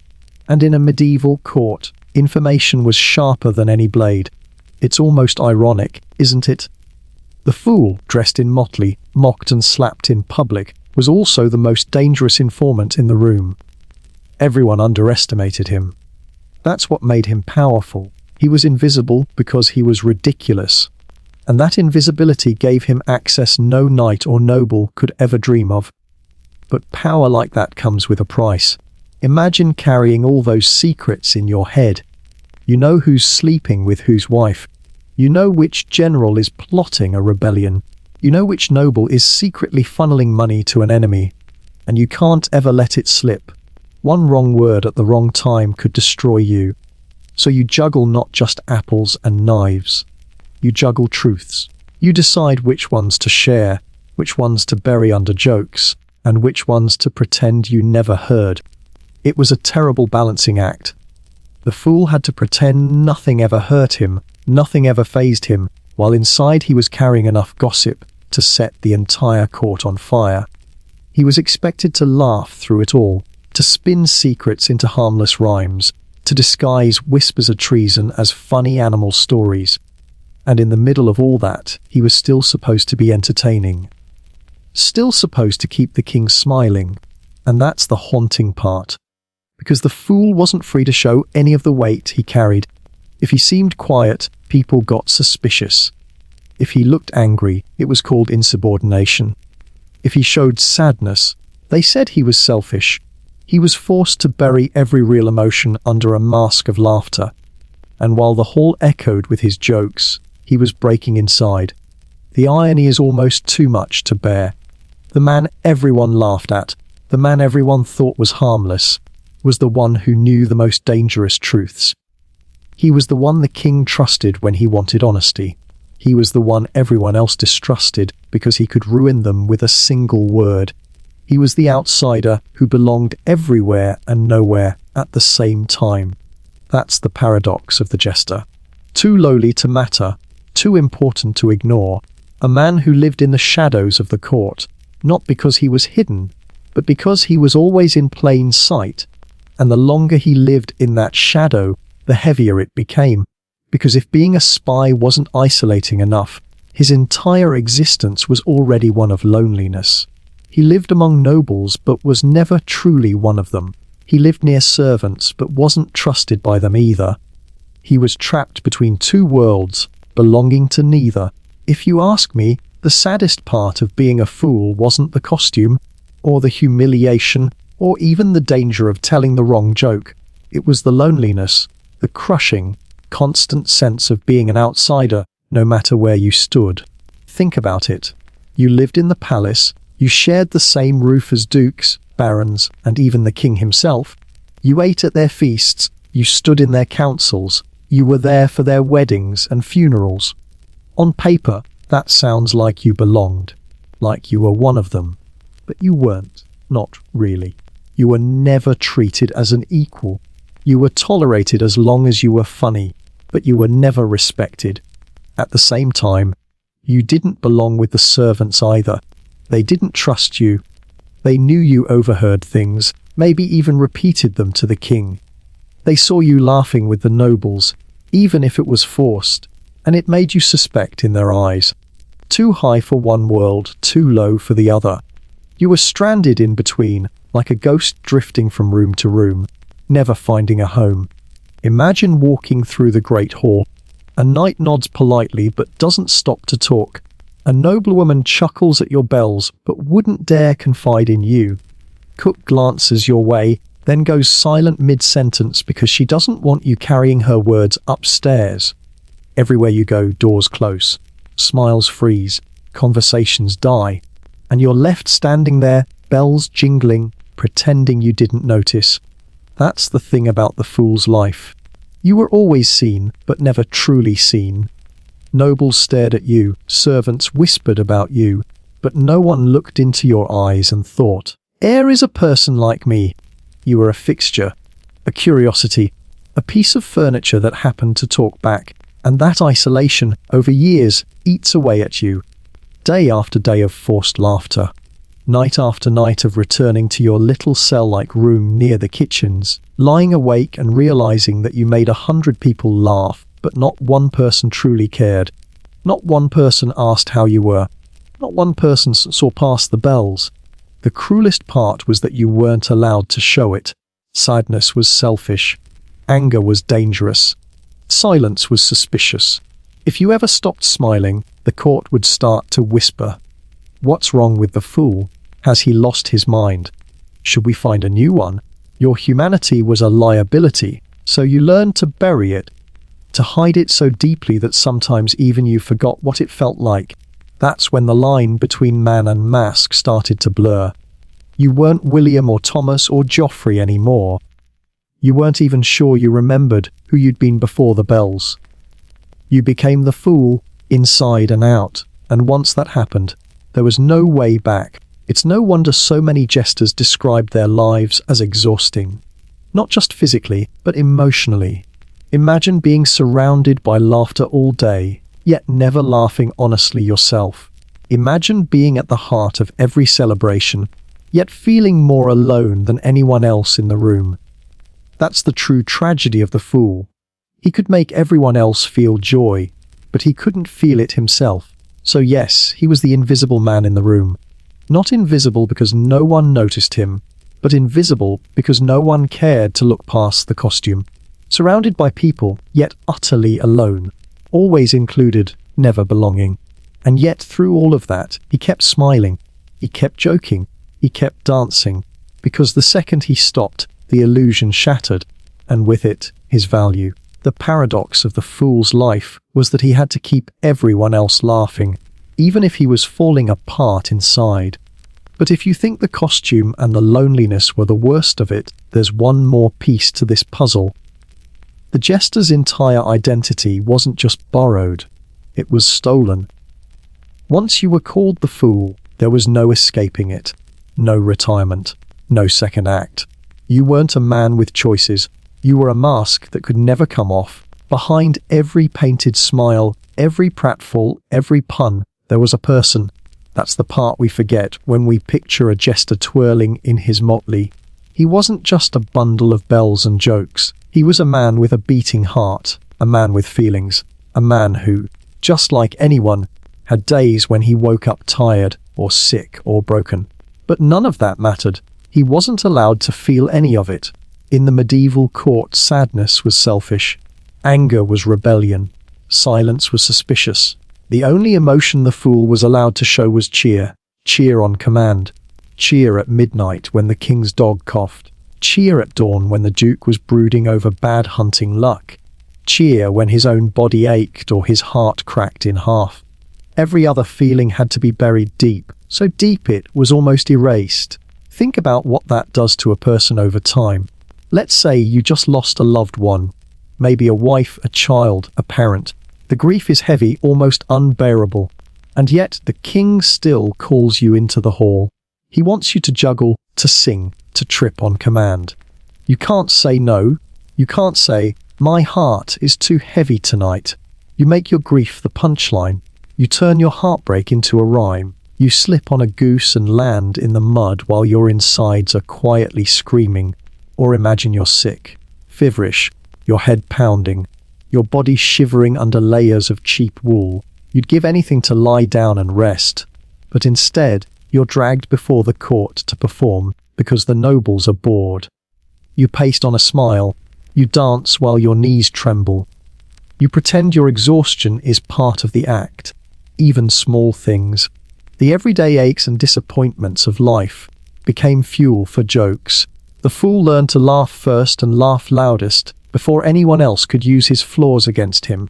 Speaker 1: And in a medieval court, information was sharper than any blade. It's almost ironic, isn't it? The fool, dressed in motley, mocked and slapped in public, was also the most dangerous informant in the room. Everyone underestimated him. That's what made him powerful. He was invisible because he was ridiculous. And that invisibility gave him access no knight or noble could ever dream of. But power like that comes with a price. Imagine carrying all those secrets in your head. You know who's sleeping with whose wife. You know which general is plotting a rebellion. You know which noble is secretly funneling money to an enemy. And you can't ever let it slip. One wrong word at the wrong time could destroy you. So you juggle not just apples and knives. You juggle truths. You decide which ones to share, which ones to bury under jokes, and which ones to pretend you never heard. It was a terrible balancing act. The fool had to pretend nothing ever hurt him, nothing ever fazed him, while inside he was carrying enough gossip to set the entire court on fire. He was expected to laugh through it all, to spin secrets into harmless rhymes, to disguise whispers of treason as funny animal stories. And in the middle of all that, he was still supposed to be entertaining. Still supposed to keep the king smiling. And that's the haunting part. Because the fool wasn't free to show any of the weight he carried. If he seemed quiet, people got suspicious. If he looked angry, it was called insubordination. If he showed sadness, they said he was selfish. He was forced to bury every real emotion under a mask of laughter. And while the hall echoed with his jokes, he was breaking inside. The irony is almost too much to bear. The man everyone laughed at, The man everyone thought was harmless was the one who knew the most dangerous truths. He was the one the king trusted when he wanted honesty. He was the one everyone else distrusted because he could ruin them with a single word. He was the outsider who belonged everywhere and nowhere at the same time. That's the paradox of the jester. Too lowly to matter, too important to ignore, a man who lived in the shadows of the court, not because he was hidden, but because he was always in plain sight. And the longer he lived in that shadow, the heavier it became. Because if being a spy wasn't isolating enough, his entire existence was already one of loneliness. He lived among nobles but was never truly one of them. He lived near servants but wasn't trusted by them either. He was trapped between two worlds, belonging to neither. If you ask me, the saddest part of being a fool wasn't the costume, or the humiliation, or even the danger of telling the wrong joke. It was the loneliness, the crushing, constant sense of being an outsider, no matter where you stood. Think about it. You lived in the palace, you shared the same roof as dukes, barons, and even the king himself. You ate at their feasts, you stood in their councils, you were there for their weddings and funerals. On paper, that sounds like you belonged, like you were one of them. But you weren't, not really. You were never treated as an equal. You were tolerated as long as you were funny, but you were never respected. At the same time, you didn't belong with the servants either. They didn't trust you. They knew you overheard things, maybe even repeated them to the king. They saw you laughing with the nobles, even if it was forced, and it made you suspect in their eyes. Too high for one world, too low for the other. You were stranded in between, like a ghost drifting from room to room, never finding a home. Imagine walking through the great hall. A knight nods politely but doesn't stop to talk. A noblewoman chuckles at your bells but wouldn't dare confide in you. Cook glances your way, then goes silent mid-sentence because she doesn't want you carrying her words upstairs. Everywhere you go, doors close, smiles freeze, conversations die, and you're left standing there, bells jingling, pretending you didn't notice. That's the thing about the fool's life. You were always seen, but never truly seen. Nobles stared at you, servants whispered about you, but no one looked into your eyes and thought, "Here is a person like me." You were a fixture, a curiosity, a piece of furniture that happened to talk back, and that isolation, over years, eats away at you. Day after day of forced laughter. Night after night of returning to your little cell-like room near the kitchens, lying awake and realizing that you made 100 people laugh, but not one person truly cared. Not one person asked how you were. Not one person saw past the bells. The cruelest part was that you weren't allowed to show it. Sadness was selfish. Anger was dangerous. Silence was suspicious. If you ever stopped smiling, the court would start to whisper, "What's wrong with the fool? Has he lost his mind? Should we find a new one?" Your humanity was a liability, so you learned to bury it, to hide it so deeply that sometimes even you forgot what it felt like. That's when the line between man and mask started to blur. You weren't William or Thomas or Joffrey anymore. You weren't even sure you remembered who you'd been before the bells. You became the fool, inside and out, and once that happened, there was no way back. It's no wonder so many jesters described their lives as exhausting. Not just physically, but emotionally. Imagine being surrounded by laughter all day, yet never laughing honestly yourself. Imagine being at the heart of every celebration, yet feeling more alone than anyone else in the room. That's the true tragedy of the fool. He could make everyone else feel joy, but he couldn't feel it himself. So yes, he was the invisible man in the room. Not invisible because no one noticed him, but invisible because no one cared to look past the costume. Surrounded by people, yet utterly alone. Always included, never belonging. And yet through all of that, he kept smiling. He kept joking. He kept dancing. Because the second he stopped, the illusion shattered, and with it, his value. The paradox of the fool's life was that he had to keep everyone else laughing, even if he was falling apart inside. But if you think the costume and the loneliness were the worst of it, there's one more piece to this puzzle. The jester's entire identity wasn't just borrowed, it was stolen. Once you were called the fool, there was no escaping it. No retirement, no second act. You weren't a man with choices. You were a mask that could never come off. Behind every painted smile, every pratfall, every pun, there was a person. That's the part we forget when we picture a jester twirling in his motley. He wasn't just a bundle of bells and jokes. He was a man with a beating heart, a man with feelings, a man who, just like anyone, had days when he woke up tired or sick or broken. But none of that mattered. He wasn't allowed to feel any of it. In the medieval court, sadness was selfish. Anger was rebellion. Silence was suspicious. The only emotion the fool was allowed to show was cheer. Cheer on command. Cheer at midnight when the king's dog coughed. Cheer at dawn when the duke was brooding over bad hunting luck. Cheer when his own body ached or his heart cracked in half. Every other feeling had to be buried deep, so deep it was almost erased. Think about what that does to a person over time. Let's say you just lost a loved one, maybe a wife, a child, a parent. The grief is heavy, almost unbearable. And yet the king still calls you into the hall. He wants you to juggle, to sing, to trip on command. You can't say no. You can't say, "My heart is too heavy tonight." You make your grief the punchline. You turn your heartbreak into a rhyme. You slip on a goose and land in the mud while your insides are quietly screaming. Or imagine you're sick, feverish, your head pounding, your body shivering under layers of cheap wool. You'd give anything to lie down and rest. But instead, you're dragged before the court to perform because the nobles are bored. You paste on a smile. You dance while your knees tremble. You pretend your exhaustion is part of the act. Even small things, the everyday aches and disappointments of life, became fuel for jokes. The fool learned to laugh first and laugh loudest before anyone else could use his flaws against him.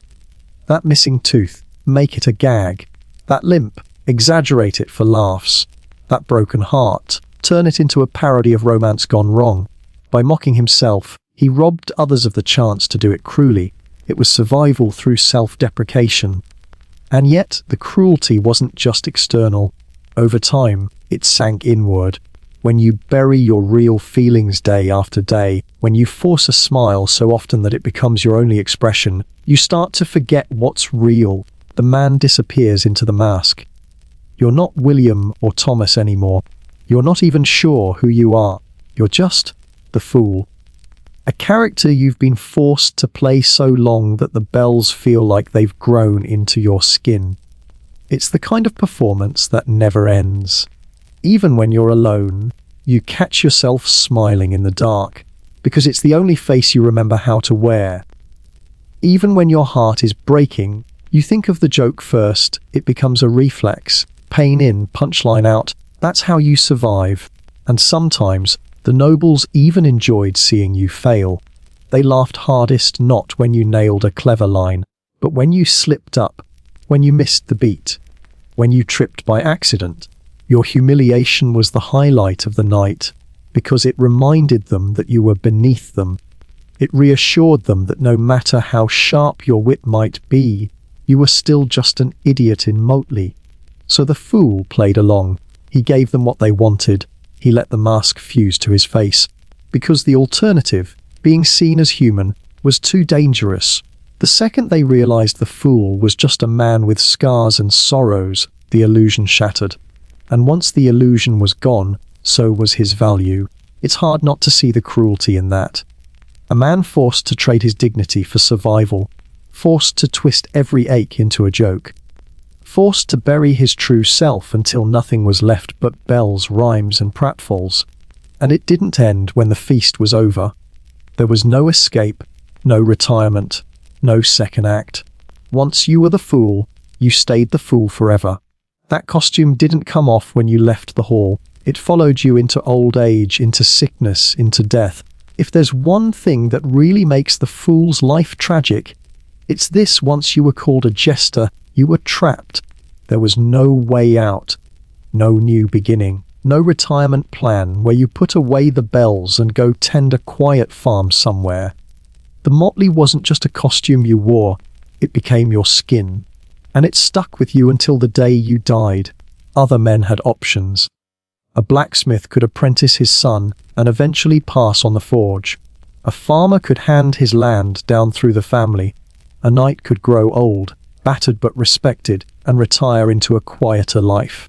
Speaker 1: That missing tooth, make it a gag. That limp, exaggerate it for laughs. That broken heart, turn it into a parody of romance gone wrong. By mocking himself, he robbed others of the chance to do it cruelly. It was survival through self-deprecation. And yet, the cruelty wasn't just external. Over time, it sank inward. When you bury your real feelings day after day, when you force a smile so often that it becomes your only expression, you start to forget what's real. The man disappears into the mask. You're not William or Thomas anymore. You're not even sure who you are. You're just the fool. A character you've been forced to play so long that the bells feel like they've grown into your skin. It's the kind of performance that never ends. Even when you're alone, you catch yourself smiling in the dark, because it's the only face you remember how to wear. Even when your heart is breaking, you think of the joke first, it becomes a reflex. Pain in, punchline out, that's how you survive. And sometimes, the nobles even enjoyed seeing you fail. They laughed hardest not when you nailed a clever line, but when you slipped up, when you missed the beat, when you tripped by accident. Your humiliation was the highlight of the night, because it reminded them that you were beneath them. It reassured them that no matter how sharp your wit might be, you were still just an idiot in motley. So the fool played along. He gave them what they wanted. He let the mask fuse to his face, because the alternative, being seen as human, was too dangerous. The second they realized the fool was just a man with scars and sorrows, the illusion shattered. And once the illusion was gone, so was his value. It's hard not to see the cruelty in that. A man forced to trade his dignity for survival, forced to twist every ache into a joke, forced to bury his true self until nothing was left but bells, rhymes and pratfalls. And it didn't end when the feast was over. There was no escape, no retirement, no second act. Once you were the fool, you stayed the fool forever. That costume didn't come off when you left the hall. It followed you into old age, into sickness, into death. If there's one thing that really makes the fool's life tragic, it's this: once you were called a jester, you were trapped. There was no way out, no new beginning. No retirement plan where you put away the bells and go tend a quiet farm somewhere. The motley wasn't just a costume you wore, it became your skin. And it stuck with you until the day you died. Other men had options. A blacksmith could apprentice his son and eventually pass on the forge. A farmer could hand his land down through the family. A knight could grow old, battered but respected, and retire into a quieter life.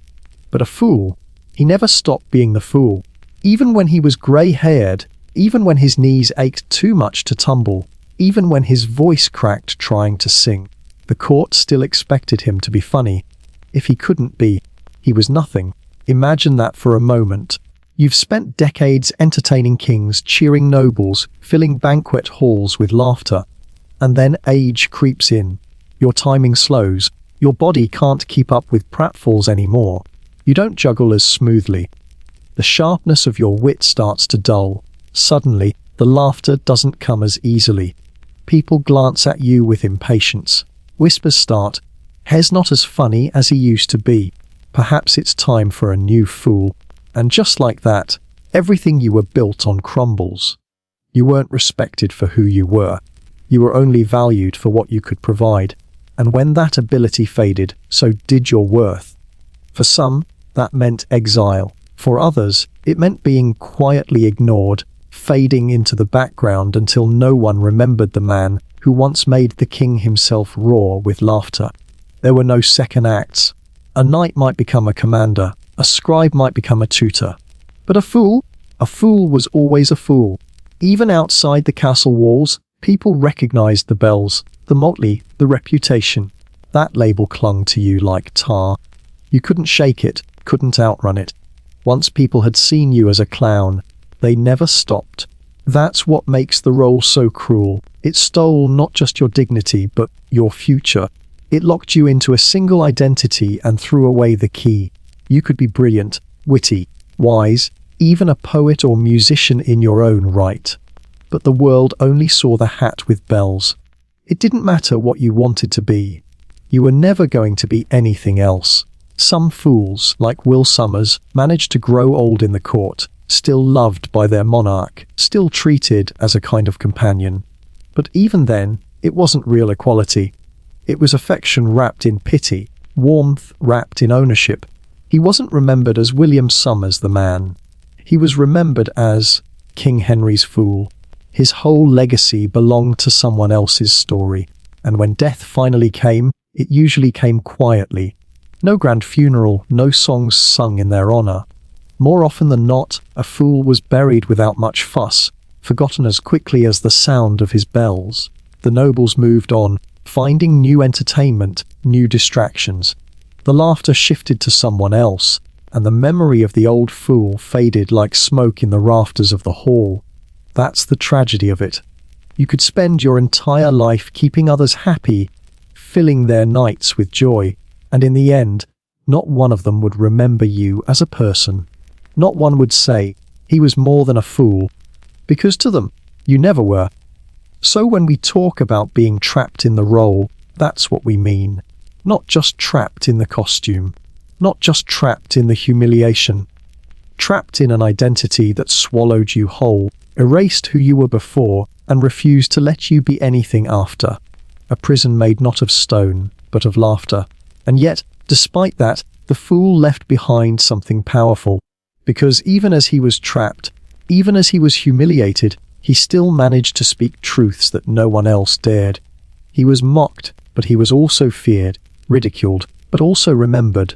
Speaker 1: But a fool, he never stopped being the fool. Even when he was grey-haired, even when his knees ached too much to tumble, even when his voice cracked trying to sing, the court still expected him to be funny. If he couldn't be, he was nothing. Imagine that for a moment. You've spent decades entertaining kings, cheering nobles, filling banquet halls with laughter. And then age creeps in. Your timing slows. Your body can't keep up with pratfalls anymore. You don't juggle as smoothly. The sharpness of your wit starts to dull. Suddenly, the laughter doesn't come as easily. People glance at you with impatience. Whispers start. "He's not as funny as he used to be. Perhaps it's time for a new fool." And just like that, everything you were built on crumbles. You weren't respected for who you were. You were only valued for what you could provide. And when that ability faded, so did your worth. For some, that meant exile. For others, it meant being quietly ignored, fading into the background until no one remembered the man who once made the king himself roar with laughter. There were no second acts. A knight might become a commander, a scribe might become a tutor. But a fool was always a fool. Even outside the castle walls, people recognized the bells, the motley, the reputation. That label clung to you like tar. You couldn't shake it, couldn't outrun it. Once people had seen you as a clown, they never stopped. That's what makes the role so cruel. It stole not just your dignity, but your future. It locked you into a single identity and threw away the key. You could be brilliant, witty, wise, even a poet or musician in your own right. But the world only saw the hat with bells. It didn't matter what you wanted to be. You were never going to be anything else. Some fools, like Will Summers, managed to grow old in the court, still loved by their monarch, still treated as a kind of companion. But even then, it wasn't real equality. It was affection wrapped in pity, warmth wrapped in ownership. He wasn't remembered as William Summers the man. He was remembered as King Henry's fool. His whole legacy belonged to someone else's story. And when death finally came, it usually came quietly. No grand funeral, no songs sung in their honor. More often than not, a fool was buried without much fuss, forgotten as quickly as the sound of his bells. The nobles moved on, finding new entertainment, new distractions. The laughter shifted to someone else, and the memory of the old fool faded like smoke in the rafters of the hall. That's the tragedy of it. You could spend your entire life keeping others happy, filling their nights with joy, and in the end, not one of them would remember you as a person. Not one would say, he was more than a fool, because to them, you never were. So when we talk about being trapped in the role, that's what we mean. Not just trapped in the costume, not just trapped in the humiliation. Trapped in an identity that swallowed you whole, erased who you were before, and refused to let you be anything after. A prison made not of stone, but of laughter. And yet, despite that, the fool left behind something powerful. Because even as he was trapped, even as he was humiliated, he still managed to speak truths that no one else dared. He was mocked, but he was also feared, ridiculed, but also remembered.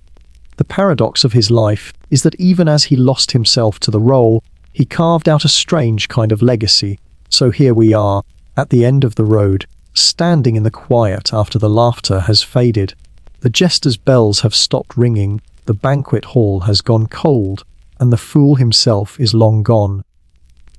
Speaker 1: The paradox of his life is that even as he lost himself to the role, he carved out a strange kind of legacy. So here we are, at the end of the road, standing in the quiet after the laughter has faded. The jester's bells have stopped ringing, the banquet hall has gone cold, and the fool himself is long gone.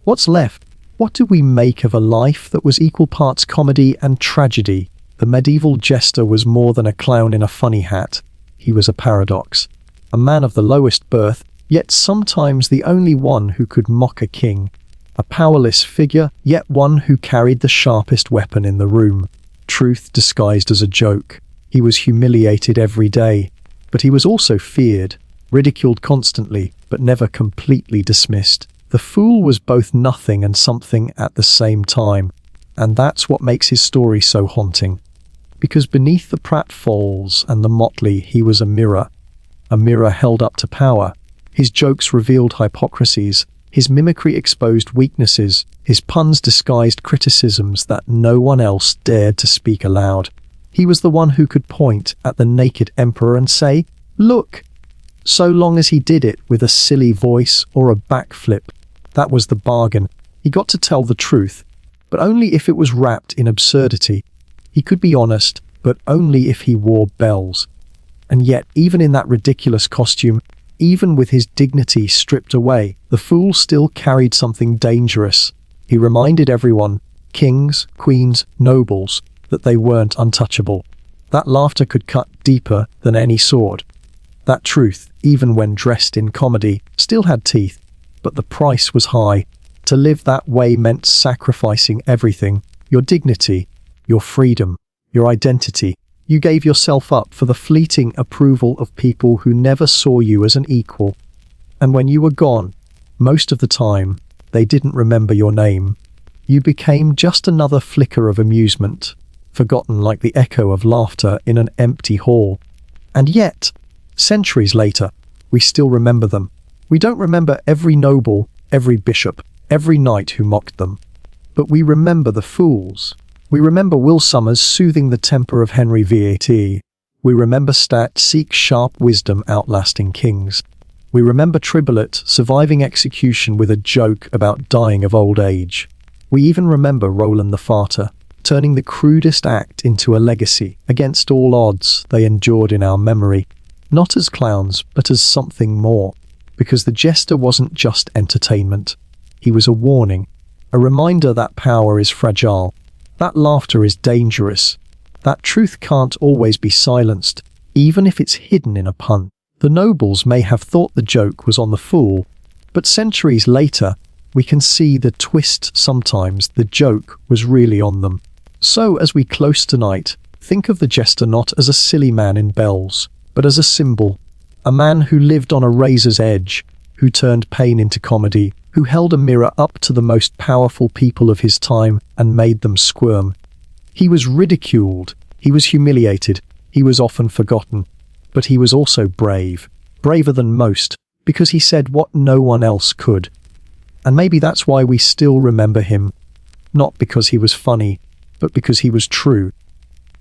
Speaker 1: What's left? What do we make of a life that was equal parts comedy and tragedy? The medieval jester was more than a clown in a funny hat. He was a paradox, a man of the lowest birth, yet sometimes the only one who could mock a king. A powerless figure, yet one who carried the sharpest weapon in the room. Truth disguised as a joke. He was humiliated every day, but he was also feared, ridiculed constantly, but but never completely dismissed. The fool was both nothing and something at the same time, and that's what makes his story so haunting. Because beneath the pratfalls and the motley, he was a mirror held up to power. His jokes revealed hypocrisies, his mimicry exposed weaknesses, his puns disguised criticisms that no one else dared to speak aloud. He was the one who could point at the naked emperor and say, "Look!" So long as he did it with a silly voice or a backflip. That was the bargain. He got to tell the truth, but only if it was wrapped in absurdity. He could be honest, but only if he wore bells. And yet, even in that ridiculous costume, even with his dignity stripped away, the fool still carried something dangerous. He reminded everyone, kings, queens, nobles, that they weren't untouchable. That laughter could cut deeper than any sword. That truth, even when dressed in comedy, still had teeth, but the price was high. To live that way meant sacrificing everything: your dignity, your freedom, your identity. You gave yourself up for the fleeting approval of people who never saw you as an equal. And when you were gone, most of the time, they didn't remember your name. You became just another flicker of amusement, forgotten like the echo of laughter in an empty hall. And yet, centuries later, we still remember them. We don't remember every noble, every bishop, every knight who mocked them. But we remember the fools. We remember Will Sommers soothing the temper of Henry VIII. We remember Seek's sharp wisdom outlasting kings. We remember Tribulate surviving execution with a joke about dying of old age. We even remember Roland the Farter, turning the crudest act into a legacy. Against all odds, they endured in our memory, not as clowns, but as something more. Because the Jester wasn't just entertainment. He was a warning, a reminder that power is fragile. That laughter is dangerous. That truth can't always be silenced, even if it's hidden in a pun. The nobles may have thought the joke was on the fool, but centuries later, we can see the twist. Sometimes the joke was really on them. So as we close tonight, think of the Jester not as a silly man in bells, but as a symbol. A man who lived on a razor's edge, who turned pain into comedy, who held a mirror up to the most powerful people of his time and made them squirm. He was ridiculed, he was humiliated, he was often forgotten, but he was also brave, braver than most, because he said what no one else could. And maybe that's why we still remember him, not because he was funny, but because he was true.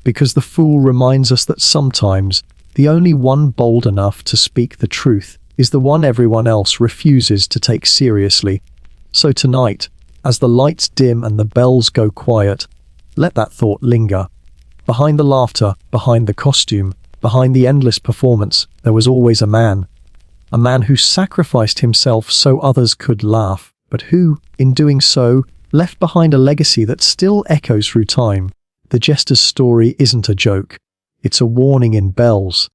Speaker 1: Because the fool reminds us that sometimes the only one bold enough to speak the truth is the one everyone else refuses to take seriously. So tonight, as the lights dim and the bells go quiet, let that thought linger. Behind the laughter, behind the costume, behind the endless performance, there was always a man who sacrificed himself so others could laugh, but who, in doing so, left behind a legacy that still echoes through time. The Jester's story isn't a joke. It's a warning in bells,